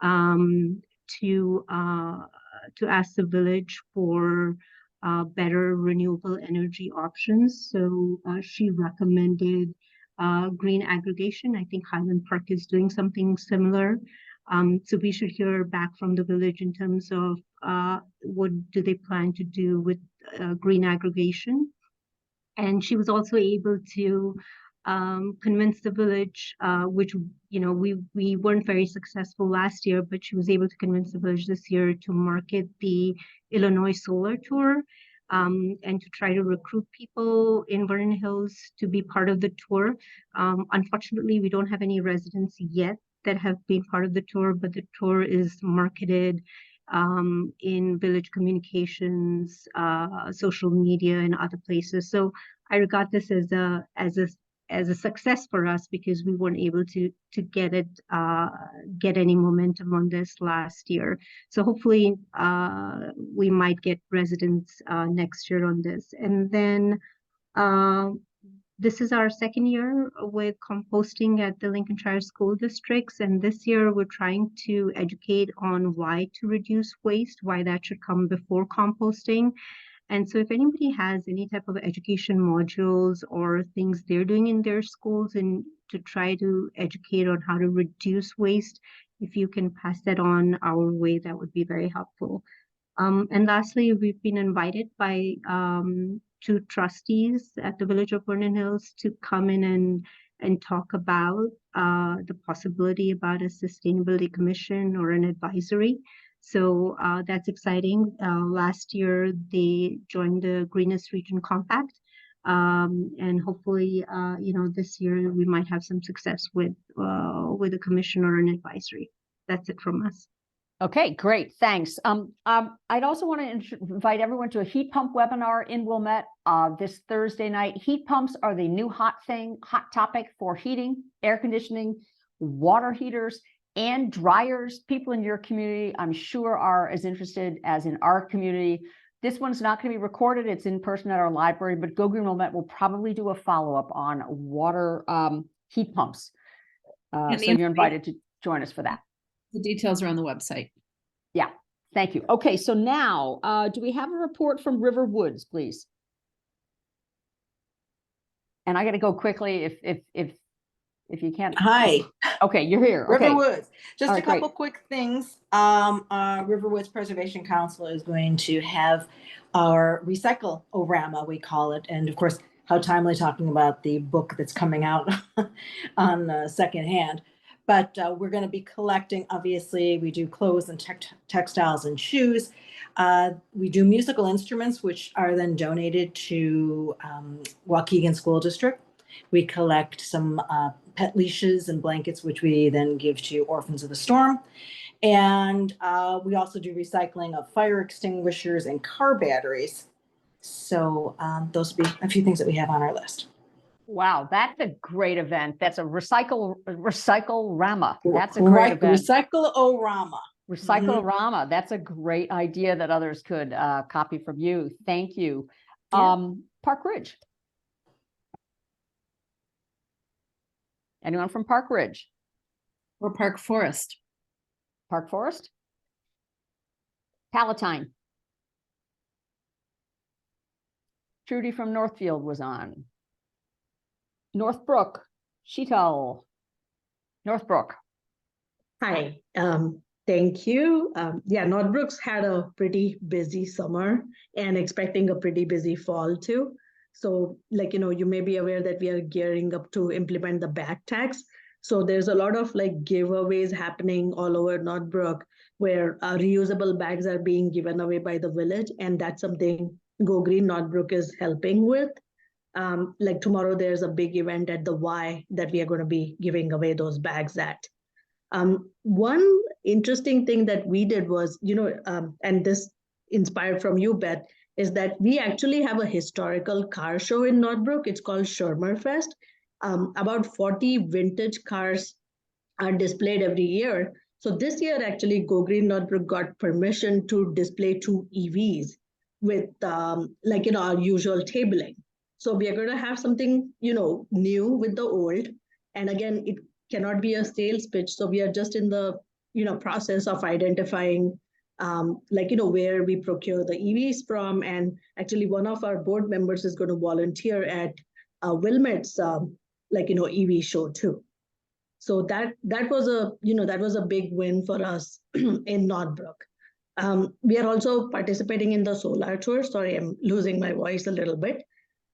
to ask the village for better renewable energy options. So she recommended green aggregation. I think Highland Park is doing something similar. So we should hear back from the village in terms of what do they plan to do with green aggregation. And she was also able to convince the village, which, you know, we weren't very successful last year, but she was able to convince the village this year to market the Illinois Solar Tour, and to try to recruit people in Vernon Hills to be part of the tour. Unfortunately, we don't have any residents yet that have been part of the tour, but the tour is marketed in village communications, social media, and other places. So I regard this as a success for us, because we weren't able to get any momentum on this last year. So hopefully we might get residents next year on this. And then this is our second year with composting at the Lincolnshire school districts. And this year we're trying to educate on why to reduce waste, why that should come before composting. And so if anybody has any type of education modules or things they're doing in their schools and to try to educate on how to reduce waste, if you can pass that on our way, that would be very helpful. And lastly, we've been invited by 2 trustees at the Village of Vernon Hills to come in and talk about the possibility about a sustainability commission or an advisory. So that's exciting. Last year, they joined the Greenest Region Compact. And hopefully, this year we might have some success with a commission or an advisory. That's it from us. Okay, great, thanks. I'd also want to invite everyone to a heat pump webinar in Wilmette this Thursday night. Heat pumps are the new hot topic for heating, air conditioning, water heaters, and dryers. People in your community, I'm sure, are as interested as in our community. This one's not going to be recorded. It's in person at our library, but Go Green will probably do a follow-up on water heat pumps. So you're invited to join us for that. The details are on the website. Yeah, thank you. Okay, so now, do we have a report from River Woods, please? And I got to go quickly if you can't. Hi. Okay, you're here. Okay. River Woods. Just All a right, couple great. quick things. River Woods Preservation Council is going to have our recycle-orama, we call it. And of course, how timely talking about the book that's coming out on secondhand. But we're going to be collecting, obviously, we do clothes and textiles and shoes. We do musical instruments, which are then donated to Waukegan School District. We collect some pet leashes and blankets, which we then give to Orphans of the Storm. And we also do recycling of fire extinguishers and car batteries. So those would be a few things that we have on our list. Wow, that's a great event. That's a recycle-rama. That's a great event. Recycle-orama. Recycle-orama. That's a great idea that others could copy from you. Thank you. Yeah. Park Ridge. Anyone from Park Ridge? Or Park Forest. Park Forest? Palatine. Trudy from Northfield was on. Northbrook, Sheetal. Northbrook. Hi, thank you. Yeah, Northbrook's had a pretty busy summer and expecting a pretty busy fall too. So you may be aware that we are gearing up to implement the bag tax. So there's a lot of giveaways happening all over Northbrook where reusable bags are being given away by the village. And that's something Go Green Northbrook is helping with. Tomorrow, there's a big event at the Y that we are going to be giving away those bags at. One interesting thing that we did was, and this inspired from you, Beth, is that we actually have a historical car show in Northbrook. It's called Shermerfest. About 40 vintage cars are displayed every year. So this year, actually, Go Green Northbrook got permission to display 2 EVs with, our usual tabling. So we are going to have something, new with the old. And again, it cannot be a sales pitch. So we are just in the, process of identifying, where we procure the EVs from. And actually, one of our board members is going to volunteer at Wilmet's, EV show too. So that was a big win for us in Northbrook. We are also participating in the solar tour. Sorry, I'm losing my voice a little bit.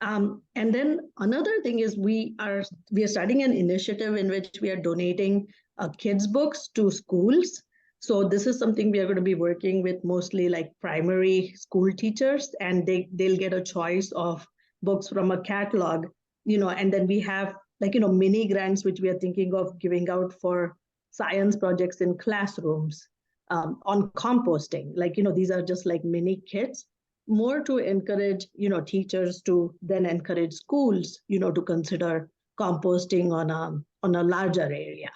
And then another thing is we are starting an initiative in which we are donating kids' books to schools. So this is something we are going to be working with mostly primary school teachers, and they'll get a choice of books from a catalog, and then we have mini grants, which we are thinking of giving out for science projects in classrooms on composting. These are just mini kits, more to encourage, teachers to then encourage schools, to consider composting on a larger area.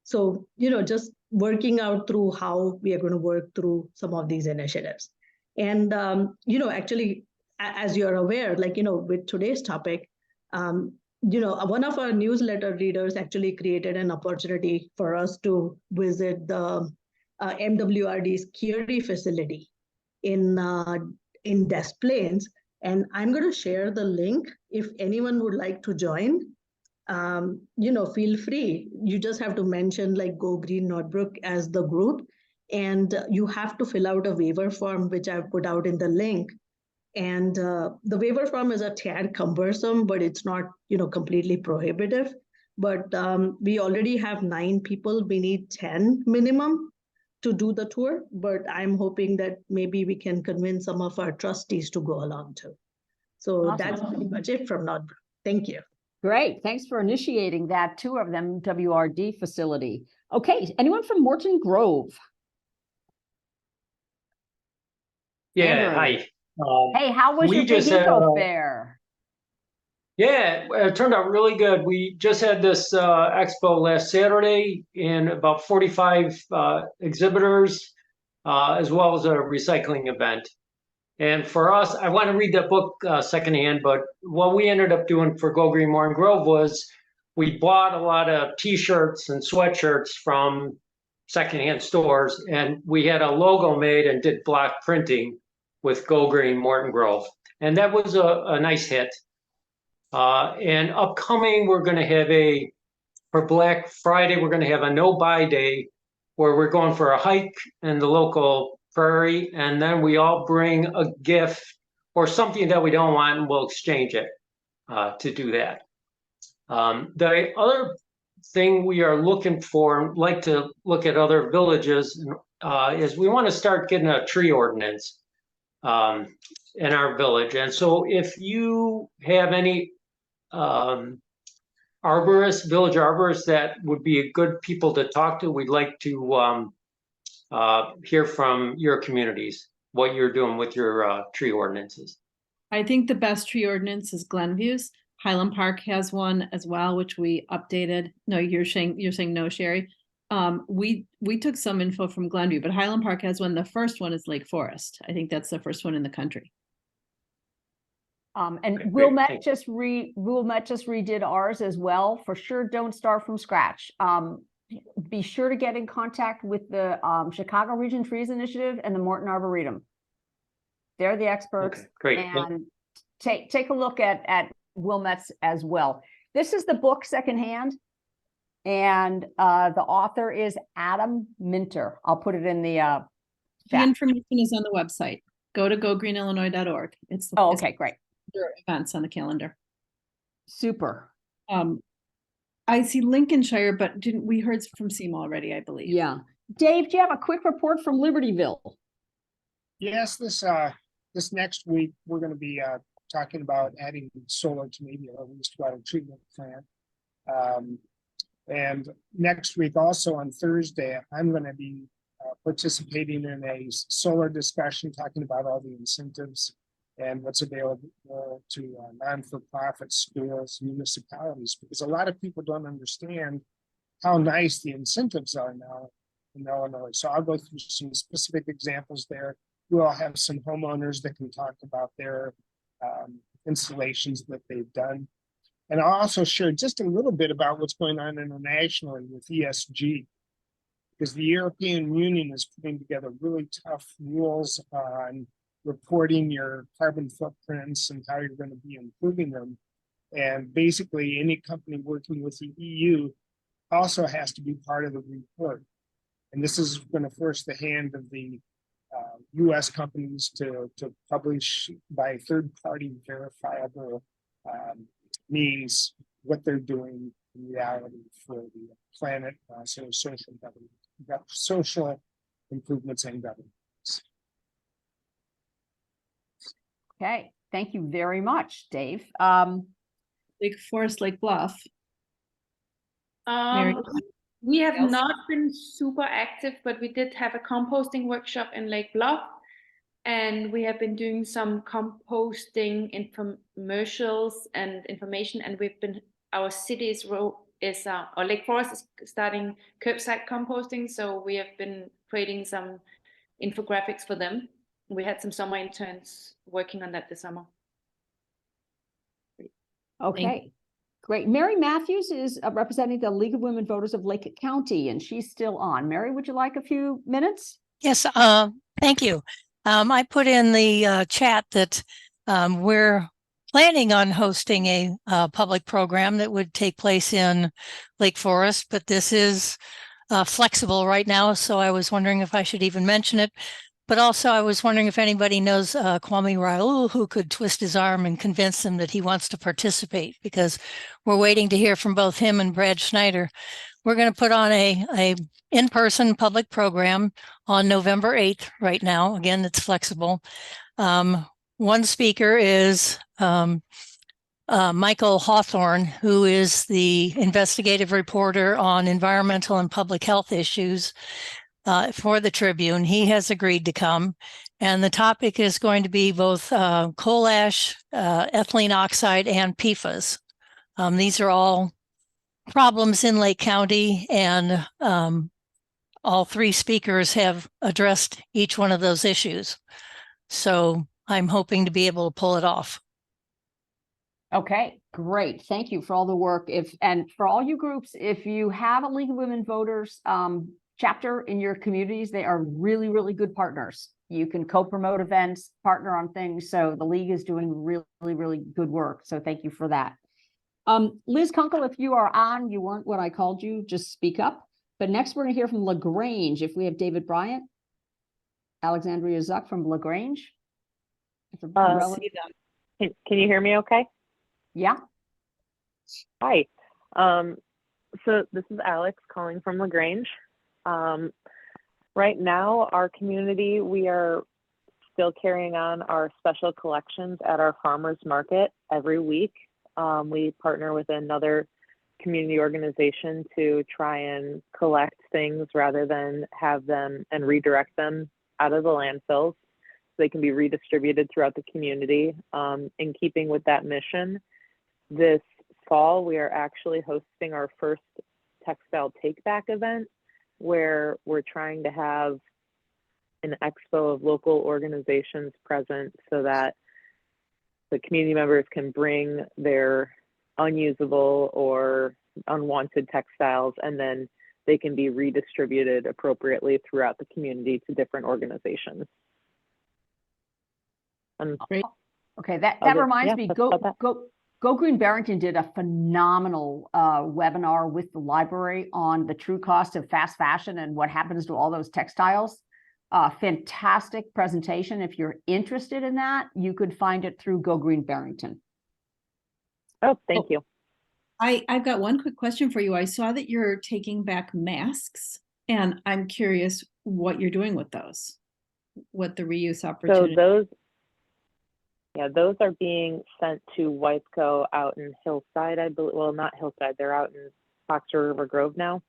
So, just working out through how we are going to work through some of these initiatives. And, actually, as you're aware, with today's topic, one of our newsletter readers actually created an opportunity for us to visit the MWRD's Curie facility in Des Plaines. And I'm going to share the link. If anyone would like to join, feel free. You just have to mention Go Green Northbrook as the group, and you have to fill out a waiver form, which I've put out in the link. And the waiver form is a tad cumbersome, but it's not, completely prohibitive. But we already have 9 people. We need 10 minimum to do the tour, but I'm hoping that maybe we can convince some of our trustees to go along too. So Awesome. That's pretty much it from Northbrook. Thank you. Great. Thanks for initiating that tour of the MWRD facility. Okay, anyone from Morton Grove? Yeah, Andrew. hi. Hey, how was we your just Big had, Eco Fair? Yeah, it turned out really good. We just had this expo last Saturday and about 45 exhibitors, as well as a recycling event. And for us, I want to read that book secondhand, but what we ended up doing for Go Green Morton Grove was we bought a lot of t-shirts and sweatshirts from secondhand stores, and we had a logo made and did block printing with Go Green Morton Grove. And that was a nice hit. And upcoming, we're going to have for Black Friday, we're going to have a no-buy day where we're going for a hike in the local prairie, and then we all bring a gift or something that we don't want, and we'll exchange it to do that. The other thing we are looking for, like to look at other villages, is we want to start getting a tree ordinance in our village. And so if you have any arborists, village arborists that would be good people to talk to, we'd like to hear from your communities, what you're doing with your tree ordinances. I think the best tree ordinance is Glenview's. Highland Park has one as well, which we updated. No, you're saying no, Sherry. We took some info from Glenview, but Highland Park has one. The first one is Lake Forest. I think that's the first one in the country. And Okay, Wilmette just redid ours as well. For sure, don't start from scratch. Be sure to get in contact with the Chicago Region Trees Initiative and the Morton Arboretum. They're the experts. Okay, great. And take a look at Wilmette's as well. This is the book secondhand, and the author is Adam Minter. I'll put it in the The chat. information is on the website. Go to gogreenillinois.org. It's the Okay, great. events on the calendar. Super. I see Lincolnshire, but we heard from Seema already, I believe. Yeah. Dave, do you have a quick report from Libertyville? Yes, this next week, we're going to be talking about adding solar to maybe a wastewater treatment plant. And next week, also on Thursday, I'm going to be participating in a solar discussion, talking about all the incentives and what's available to non-for-profit schools, municipalities, because a lot of people don't understand how nice the incentives are now in Illinois. So I'll go through some specific examples there. We'll have some homeowners that can talk about their installations that they've done. And I'll also share just a little bit about what's going on internationally with ESG, because the European Union is putting together really tough rules on reporting your carbon footprints and how you're going to be improving them. And basically, any company working with the EU also has to be part of the report. And this is going to force the hand of the US companies to publish by third-party verifiable means what they're doing in reality for the planet, so social government, social improvements and governance. Okay, thank you very much, Dave. Lake Forest, Lake Bluff. Mary? We have Else? not been super active, but we did have a composting workshop in Lake Bluff, and we have been doing some composting infomercials and information, and our city's role is, or Lake Forest is starting curbside composting, so we have been creating some infographics for them. We had some summer interns working on that this summer. Okay, great. Mary Matthews is representing the League of Women Voters of Lake County, and she's still on. Mary, would you like a few minutes? Yes, thank you. I put in the chat that we're planning on hosting a public program that would take place in Lake Forest, but this is flexible right now, so I was wondering if I should even mention it. But also, I was wondering if anybody knows Kwame Raoul, who could twist his arm and convince him that he wants to participate, because we're waiting to hear from both him and Brad Schneider. We're going to put on a in-person public program on November 8th right now. Again, it's flexible. One speaker is Michael Hawthorne, who is the investigative reporter on environmental and public health issues for the Tribune. He has agreed to come, and the topic is going to be both coal ash, ethylene oxide, and PFAS. These are all problems in Lake County, and all three speakers have addressed each one of those issues. So I'm hoping to be able to pull it off. Okay, great. Thank you for all the work. And for all you groups, if you have a League of Women Voters chapter in your communities, they are really, really good partners. You can co-promote events, partner on things. So the League is doing really, really good work. So thank you for that. Liz Kunkel, if you are on, you weren't what I called you, just speak up. But next we're going to hear from LaGrange. If we have David Bryant, Alexandria Zuck from LaGrange. Can you hear me okay? Yeah. Hi. So this is Alex calling from LaGrange. Right now, our community, we are still carrying on our special collections at our farmers market every week. We partner with another community organization to try and collect things rather than have them and redirect them out of the landfills so they can be redistributed throughout the community. In keeping with that mission, this fall, we are actually hosting our first textile take-back event where we're trying to have an expo of local organizations present so that the community members can bring their unusable or unwanted textiles, and then they can be redistributed appropriately throughout the community to different organizations. Great. Okay, that reminds me, Go Green Barrington did a phenomenal webinar with the library on the true cost of fast fashion and what happens to all those textiles. Fantastic presentation. If you're interested in that, you could find it through Go Green Barrington. Oh, thank you. I've got one quick question for you. I saw that you're taking back masks, and I'm curious what you're doing with those, what the reuse opportunity. So those are being sent to WICO out in Hillside, I believe. Well, not Hillside, they're out in Foxer River Grove now,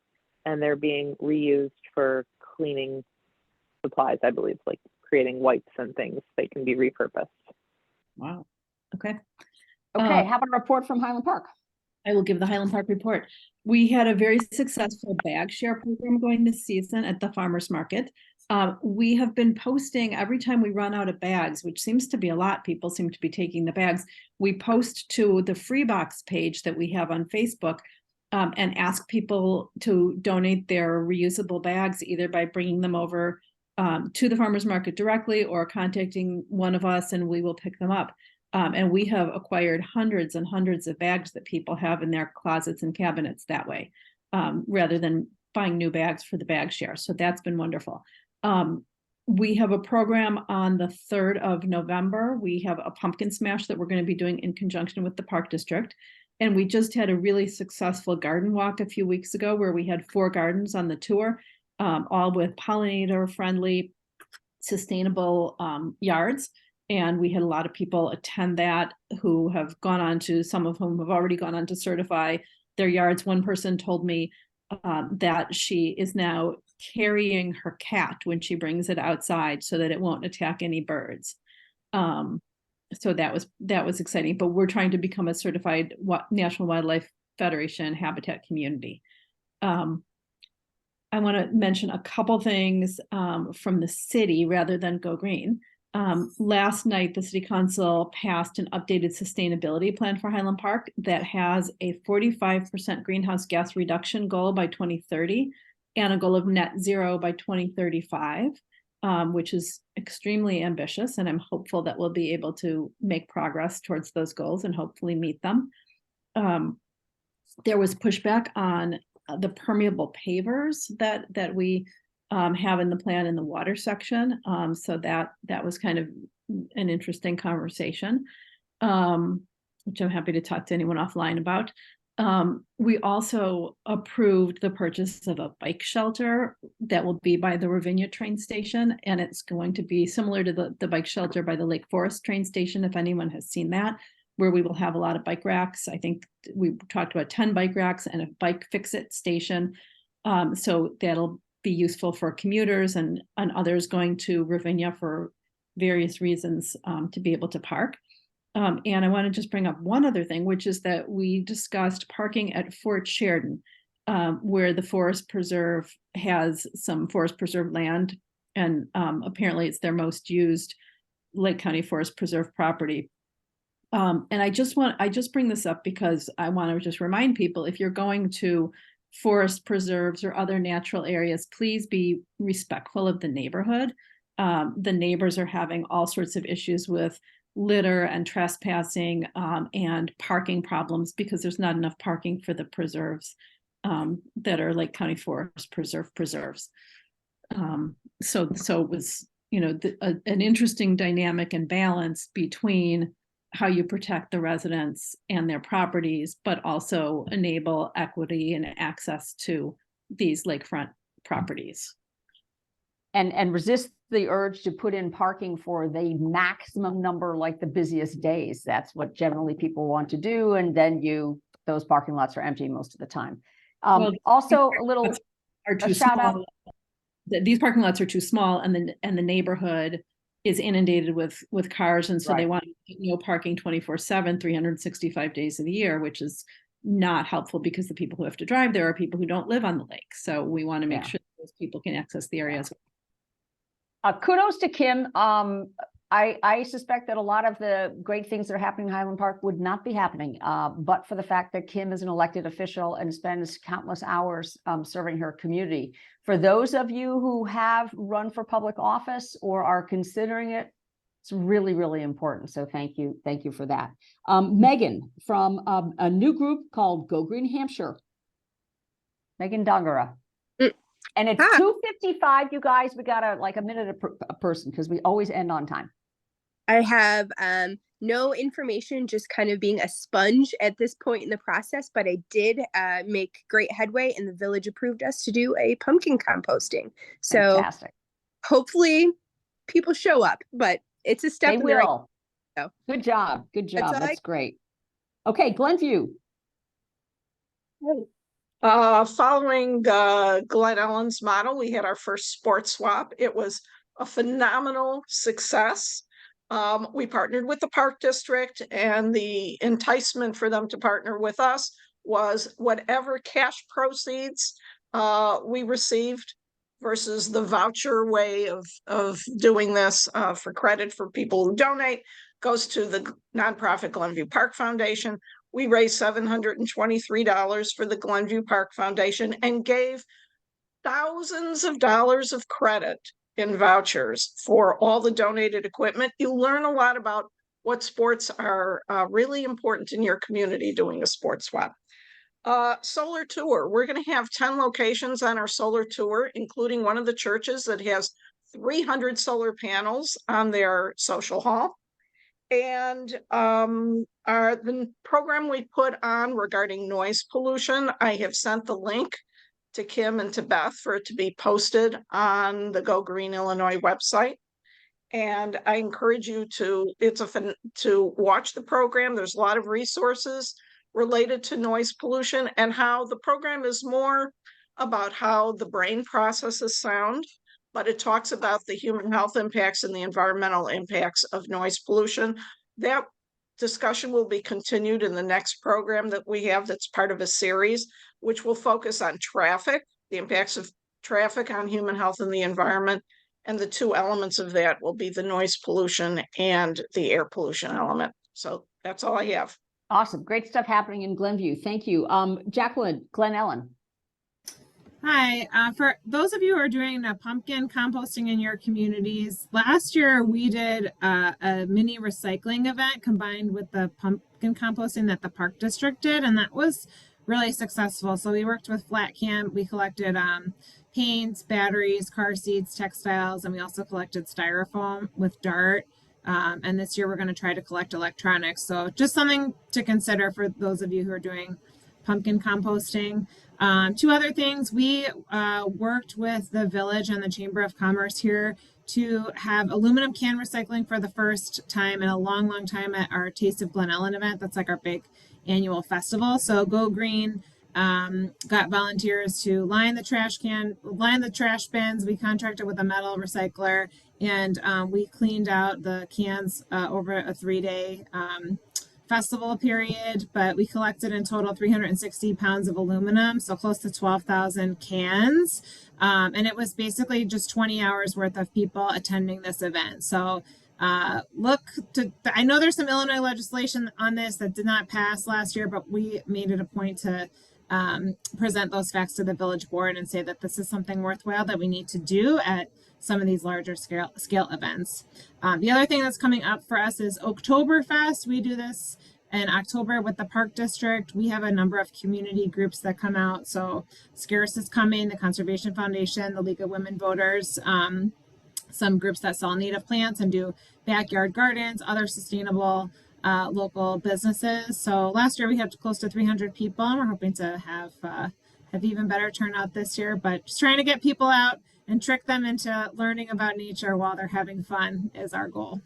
and they're being reused for cleaning supplies, I believe, like creating wipes and things. They can be repurposed. Wow. Okay. Okay, how about a report from Highland Park? I will give the Highland Park report. We had a very successful bag share program going this season at the farmers market. We have been posting every time we run out of bags, which seems to be a lot. People seem to be taking the bags. We post to the free box page that we have on Facebook and ask people to donate their reusable bags, either by bringing them over to the farmers market directly or contacting one of us and we will pick them up. And we have acquired hundreds and hundreds of bags that people have in their closets and cabinets that way, rather than buying new bags for the bag share. So that's been wonderful. We have a program on the 3rd of November. We have a pumpkin smash that we're going to be doing in conjunction with the Park District. And we just had a really successful garden walk a few weeks ago where we had 4 gardens on the tour, all with pollinator-friendly, sustainable yards. And we had a lot of people attend that who have gone on to, some of whom have already gone on to certify their yards. One person told me that she is now carrying her cat when she brings it outside so that it won't attack any birds. So that was exciting, but we're trying to become a certified National Wildlife Federation habitat community. I want to mention a couple things from the city rather than Go Green. Last night, the City Council passed an updated sustainability plan for Highland Park that has a 45% greenhouse gas reduction goal by 2030 and a goal of net zero by 2035, which is extremely ambitious. And I'm hopeful that we'll be able to make progress towards those goals and hopefully meet them. There was pushback on the permeable pavers that we have in the plan in the water section. So that was kind of an interesting conversation, which I'm happy to talk to anyone offline about. We also approved the purchase of a bike shelter that will be by the Ravinia train station, and it's going to be similar to the bike shelter by the Lake Forest train station, if anyone has seen that, where we will have a lot of bike racks. I think we talked about 10 bike racks and a bike fix-it station. So that'll be useful for commuters and others going to Ravinia for various reasons to be able to park. And I want to just bring up one other thing, which is that we discussed parking at Fort Sheridan, where the Forest Preserve has some Forest Preserve land, and apparently it's their most used Lake County Forest Preserve property. And I just bring this up because I want to just remind people, if you're going to forest preserves or other natural areas, please be respectful of the neighborhood. The neighbors are having all sorts of issues with litter and trespassing and parking problems because there's not enough parking for the preserves that are Lake County Forest Preserve preserves. So it was, an interesting dynamic and balance between how you protect the residents and their properties, but also enable equity and access to these lakefront properties. And resist the urge to put in parking for the maximum number, like the busiest days. That's what generally people want to do. And then those parking lots are empty most of the time. Also a little shout out. These parking lots are too small, and the neighborhood is inundated with cars, and so they want no parking 24/7, 365 days of the year, which is not helpful because the people who have to drive there are people who don't live on the lake. So we want to make sure that those people can access the area as well. Kudos to Kim. I suspect that a lot of the great things that are happening in Highland Park would not be happening, but for the fact that Kim is an elected official and spends countless hours serving her community. For those of you who have run for public office or are considering it, it's really, really important. So thank you for that. Megan from a new group called Go Green Hampshire. Megan Dongara. And it's 2:55, you guys. We got like a minute a person because we always end on time. I have no information, just kind of being a sponge at this point in the process, but I did make great headway, and the village approved us to do a pumpkin composting. So fantastic. Hopefully people show up, but it's a step in the right. So good job. That's great. Okay, Glenview. Following Glen Ellen's model, we had our first sports swap. It was a phenomenal success. We partnered with the Park District, and the enticement for them to partner with us was whatever cash proceeds we received versus the voucher way of doing this for credit for people who donate goes to the nonprofit Glenview Park Foundation. We raised $723 for the Glenview Park Foundation and gave thousands of dollars of credit in vouchers for all the donated equipment. You learn a lot about what sports are really important in your community doing a sports swap. Solar tour. We're going to have 10 locations on our solar tour, including one of the churches that has 300 solar panels on their social hall. And the program we put on regarding noise pollution, I have sent the link to Kim and to Beth for it to be posted on the Go Green Illinois website. And I encourage you to watch the program. There's a lot of resources related to noise pollution and how the program is more about how the brain processes sound, but it talks about the human health impacts and the environmental impacts of noise pollution. That discussion will be continued in the next program that we have that's part of a series, which will focus on traffic, the impacts of traffic on human health and the environment. And the two elements of that will be the noise pollution and the air pollution element. So that's all I have. Awesome. Great stuff happening in Glenview. Thank you. Jacqueline, Glen Ellen. Hi, for those of you who are doing pumpkin composting in your communities, last year we did a mini recycling event combined with the pumpkin composting that the Park District did, and that was really successful. So we worked with Flat Camp, we collected paints, batteries, car seats, textiles, and we also collected styrofoam with DART. And this year we're going to try to collect electronics. So just something to consider for those of you who are doing pumpkin composting. Two other things, we worked with the village and the Chamber of Commerce here to have aluminum can recycling for the first time in a long, long time at our Taste of Glen Ellen event. That's like our big annual festival. So Go Green got volunteers to line the trash bins. We contracted with a metal recycler, and we cleaned out the cans over a 3-day festival period, but we collected in total 360 pounds of aluminum, so close to 12,000 cans. And it was basically just 20 hours worth of people attending this event. So look to, I know there's some Illinois legislation on this that did not pass last year, but we made it a point to present those facts to the village board and say that this is something worthwhile that we need to do at some of these larger scale events. The other thing that's coming up for us is Oktoberfest. We do this in October with the Park District. We have a number of community groups that come out. So Scarce is coming, the Conservation Foundation, the League of Women Voters, some groups that sell native plants and do backyard gardens, other sustainable local businesses. So last year we had close to 300 people, and we're hoping to have even better turnout this year. But just trying to get people out and trick them into learning about nature while they're having fun is our goal.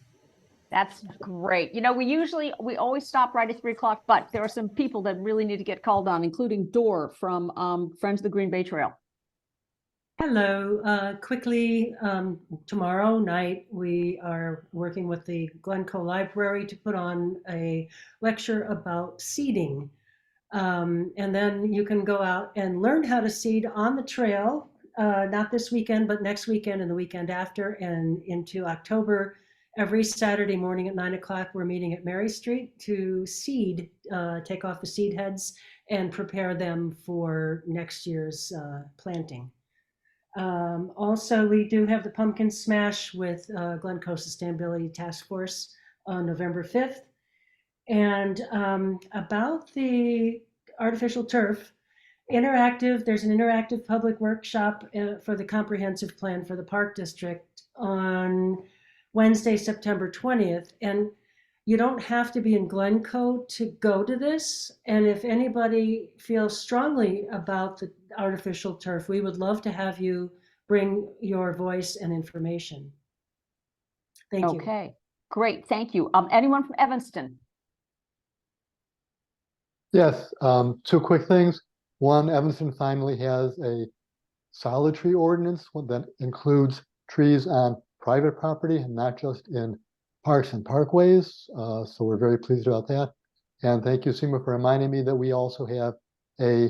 That's great. You know, we always stop right at 3 o'clock, but there are some people that really need to get called on, including Dor from Friends of the Green Bay Trail. Hello. Quickly, tomorrow night, we are working with the Glencoe Library to put on a lecture about seeding. And then you can go out and learn how to seed on the trail, not this weekend, but next weekend and the weekend after, and into October. Every Saturday morning at 9 o'clock, we're meeting at Mary Street to seed, take off the seed heads and prepare them for next year's planting. Also, we do have the Pumpkin Smash with Glencoe Sustainability Task Force on November 5th. And about the artificial turf, there's an interactive public workshop for the comprehensive plan for the Park District on Wednesday, September 20th. And you don't have to be in Glencoe to go to this. And if anybody feels strongly about the artificial turf, we would love to have you bring your voice and information. Thank you. Okay, great. Thank you. Anyone from Evanston? Yes, 2 quick things. One, Evanston finally has a solid tree ordinance that includes trees on private property and not just in parks and parkways. So we're very pleased about that. And thank you, Seema, for reminding me that we also have a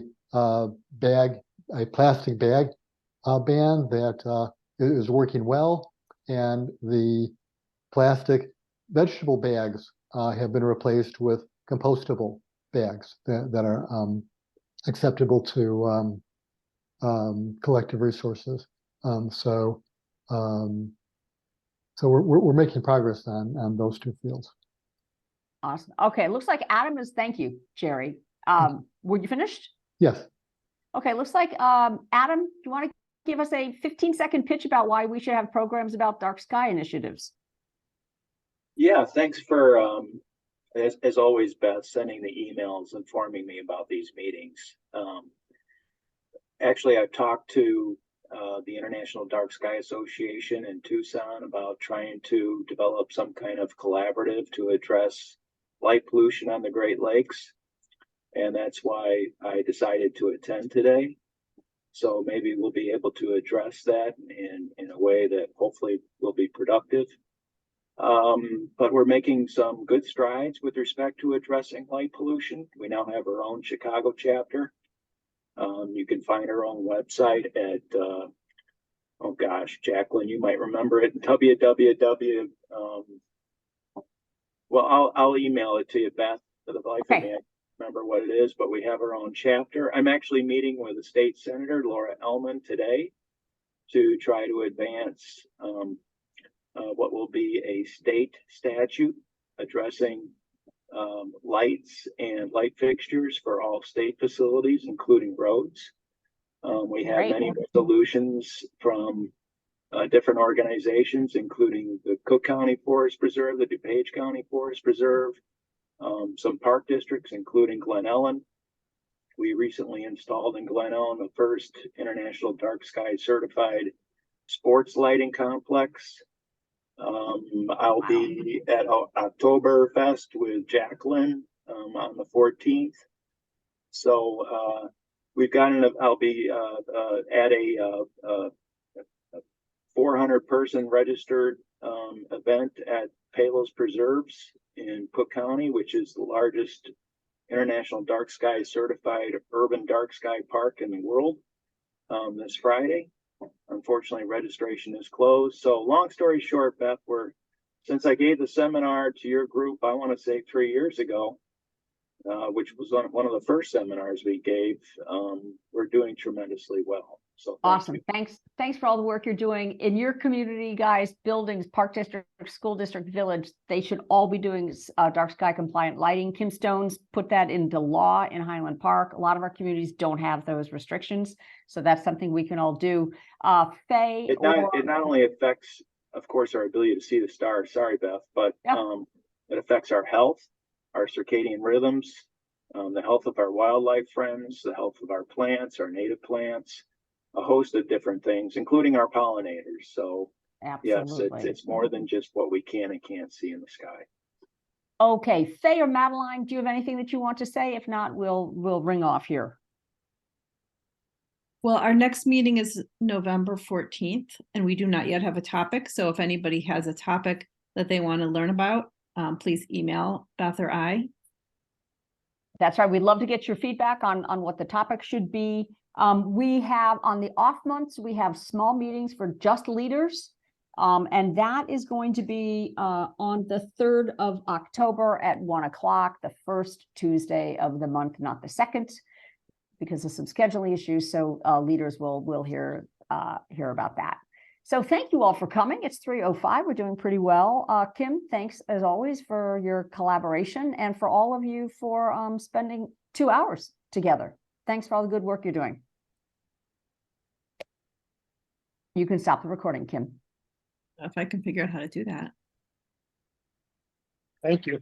plastic bag ban that is working well. And the plastic vegetable bags have been replaced with compostable bags that are acceptable to collective resources. So we're making progress on those 2 fields. Awesome. Okay, looks like Adam is, thank you, Jerry. Were you finished? Yes. Okay, looks like Adam, do you want to give us a 15-second pitch about why we should have programs about dark sky initiatives? Yeah, thanks for, as always, Beth, sending the emails informing me about these meetings. Actually, I've talked to the International Dark Sky Association in Tucson about trying to develop some kind of collaborative to address light pollution on the Great Lakes. And that's why I decided to attend today. So maybe we'll be able to address that in a way that hopefully will be productive. But we're making some good strides with respect to addressing light pollution. We now have our own Chicago chapter. You can find our own website at, oh gosh, Jacqueline, you might remember it, www. Well, I'll email it to you, Beth, for the life of me. I remember what it is, but we have our own chapter. I'm actually meeting with a state senator, Laura Ellman, today to try to advance what will be a state statute addressing lights and light fixtures for all state facilities, including roads. We have many resolutions from different organizations, including the Cook County Forest Preserve, the DuPage County Forest Preserve, some park districts, including Glen Ellen. We recently installed in Glen Ellen the first International Dark Sky certified sports lighting complex. I'll be at Oktoberfest with Jacqueline on the 14th. So we've got I'll be at a 400-person registered event at Palos Preserves in Cook County, which is the largest International Dark Sky certified urban dark sky park in the world, this Friday. Unfortunately, registration is closed. So long story short, Beth, we're since I gave the seminar to your group, I want to say 3 years ago, which was one of the first seminars we gave, we're doing tremendously well. So awesome. Thanks for all the work you're doing in your community, guys. Buildings, park district, school district, village, they should all be doing dark sky compliant lighting. Kim Stone's put that into law in Highland Park. A lot of our communities don't have those restrictions, so that's something we can all do. Faye, it not only affects, of course, our ability to see the stars. Sorry, Beth, but it affects our health, our circadian rhythms, the health of our wildlife friends, the health of our plants, our native plants, a host of different things, including our pollinators. So absolutely. Yes, it's more than just what we can and can't see in the sky. Okay, Faye or Madeline, do you have anything that you want to say? If not, we'll ring off here. Well, our next meeting is November 14th, and we do not yet have a topic. So if anybody has a topic that they want to learn about, please email Beth or I. That's right. We'd love to get your feedback on what the topic should be. We have on the off months, we have small meetings for just leaders. And that is going to be on the 3rd of October at 1 o'clock, the first Tuesday of the month, not the second, because of some scheduling issues. So leaders will hear about that. So thank you all for coming. It's 3:05. We're doing pretty well. Kim, thanks as always for your collaboration, and for all of you for spending 2 hours together. Thanks for all the good work you're doing. You can stop the recording, Kim. If I can figure out how to do that. Thank you.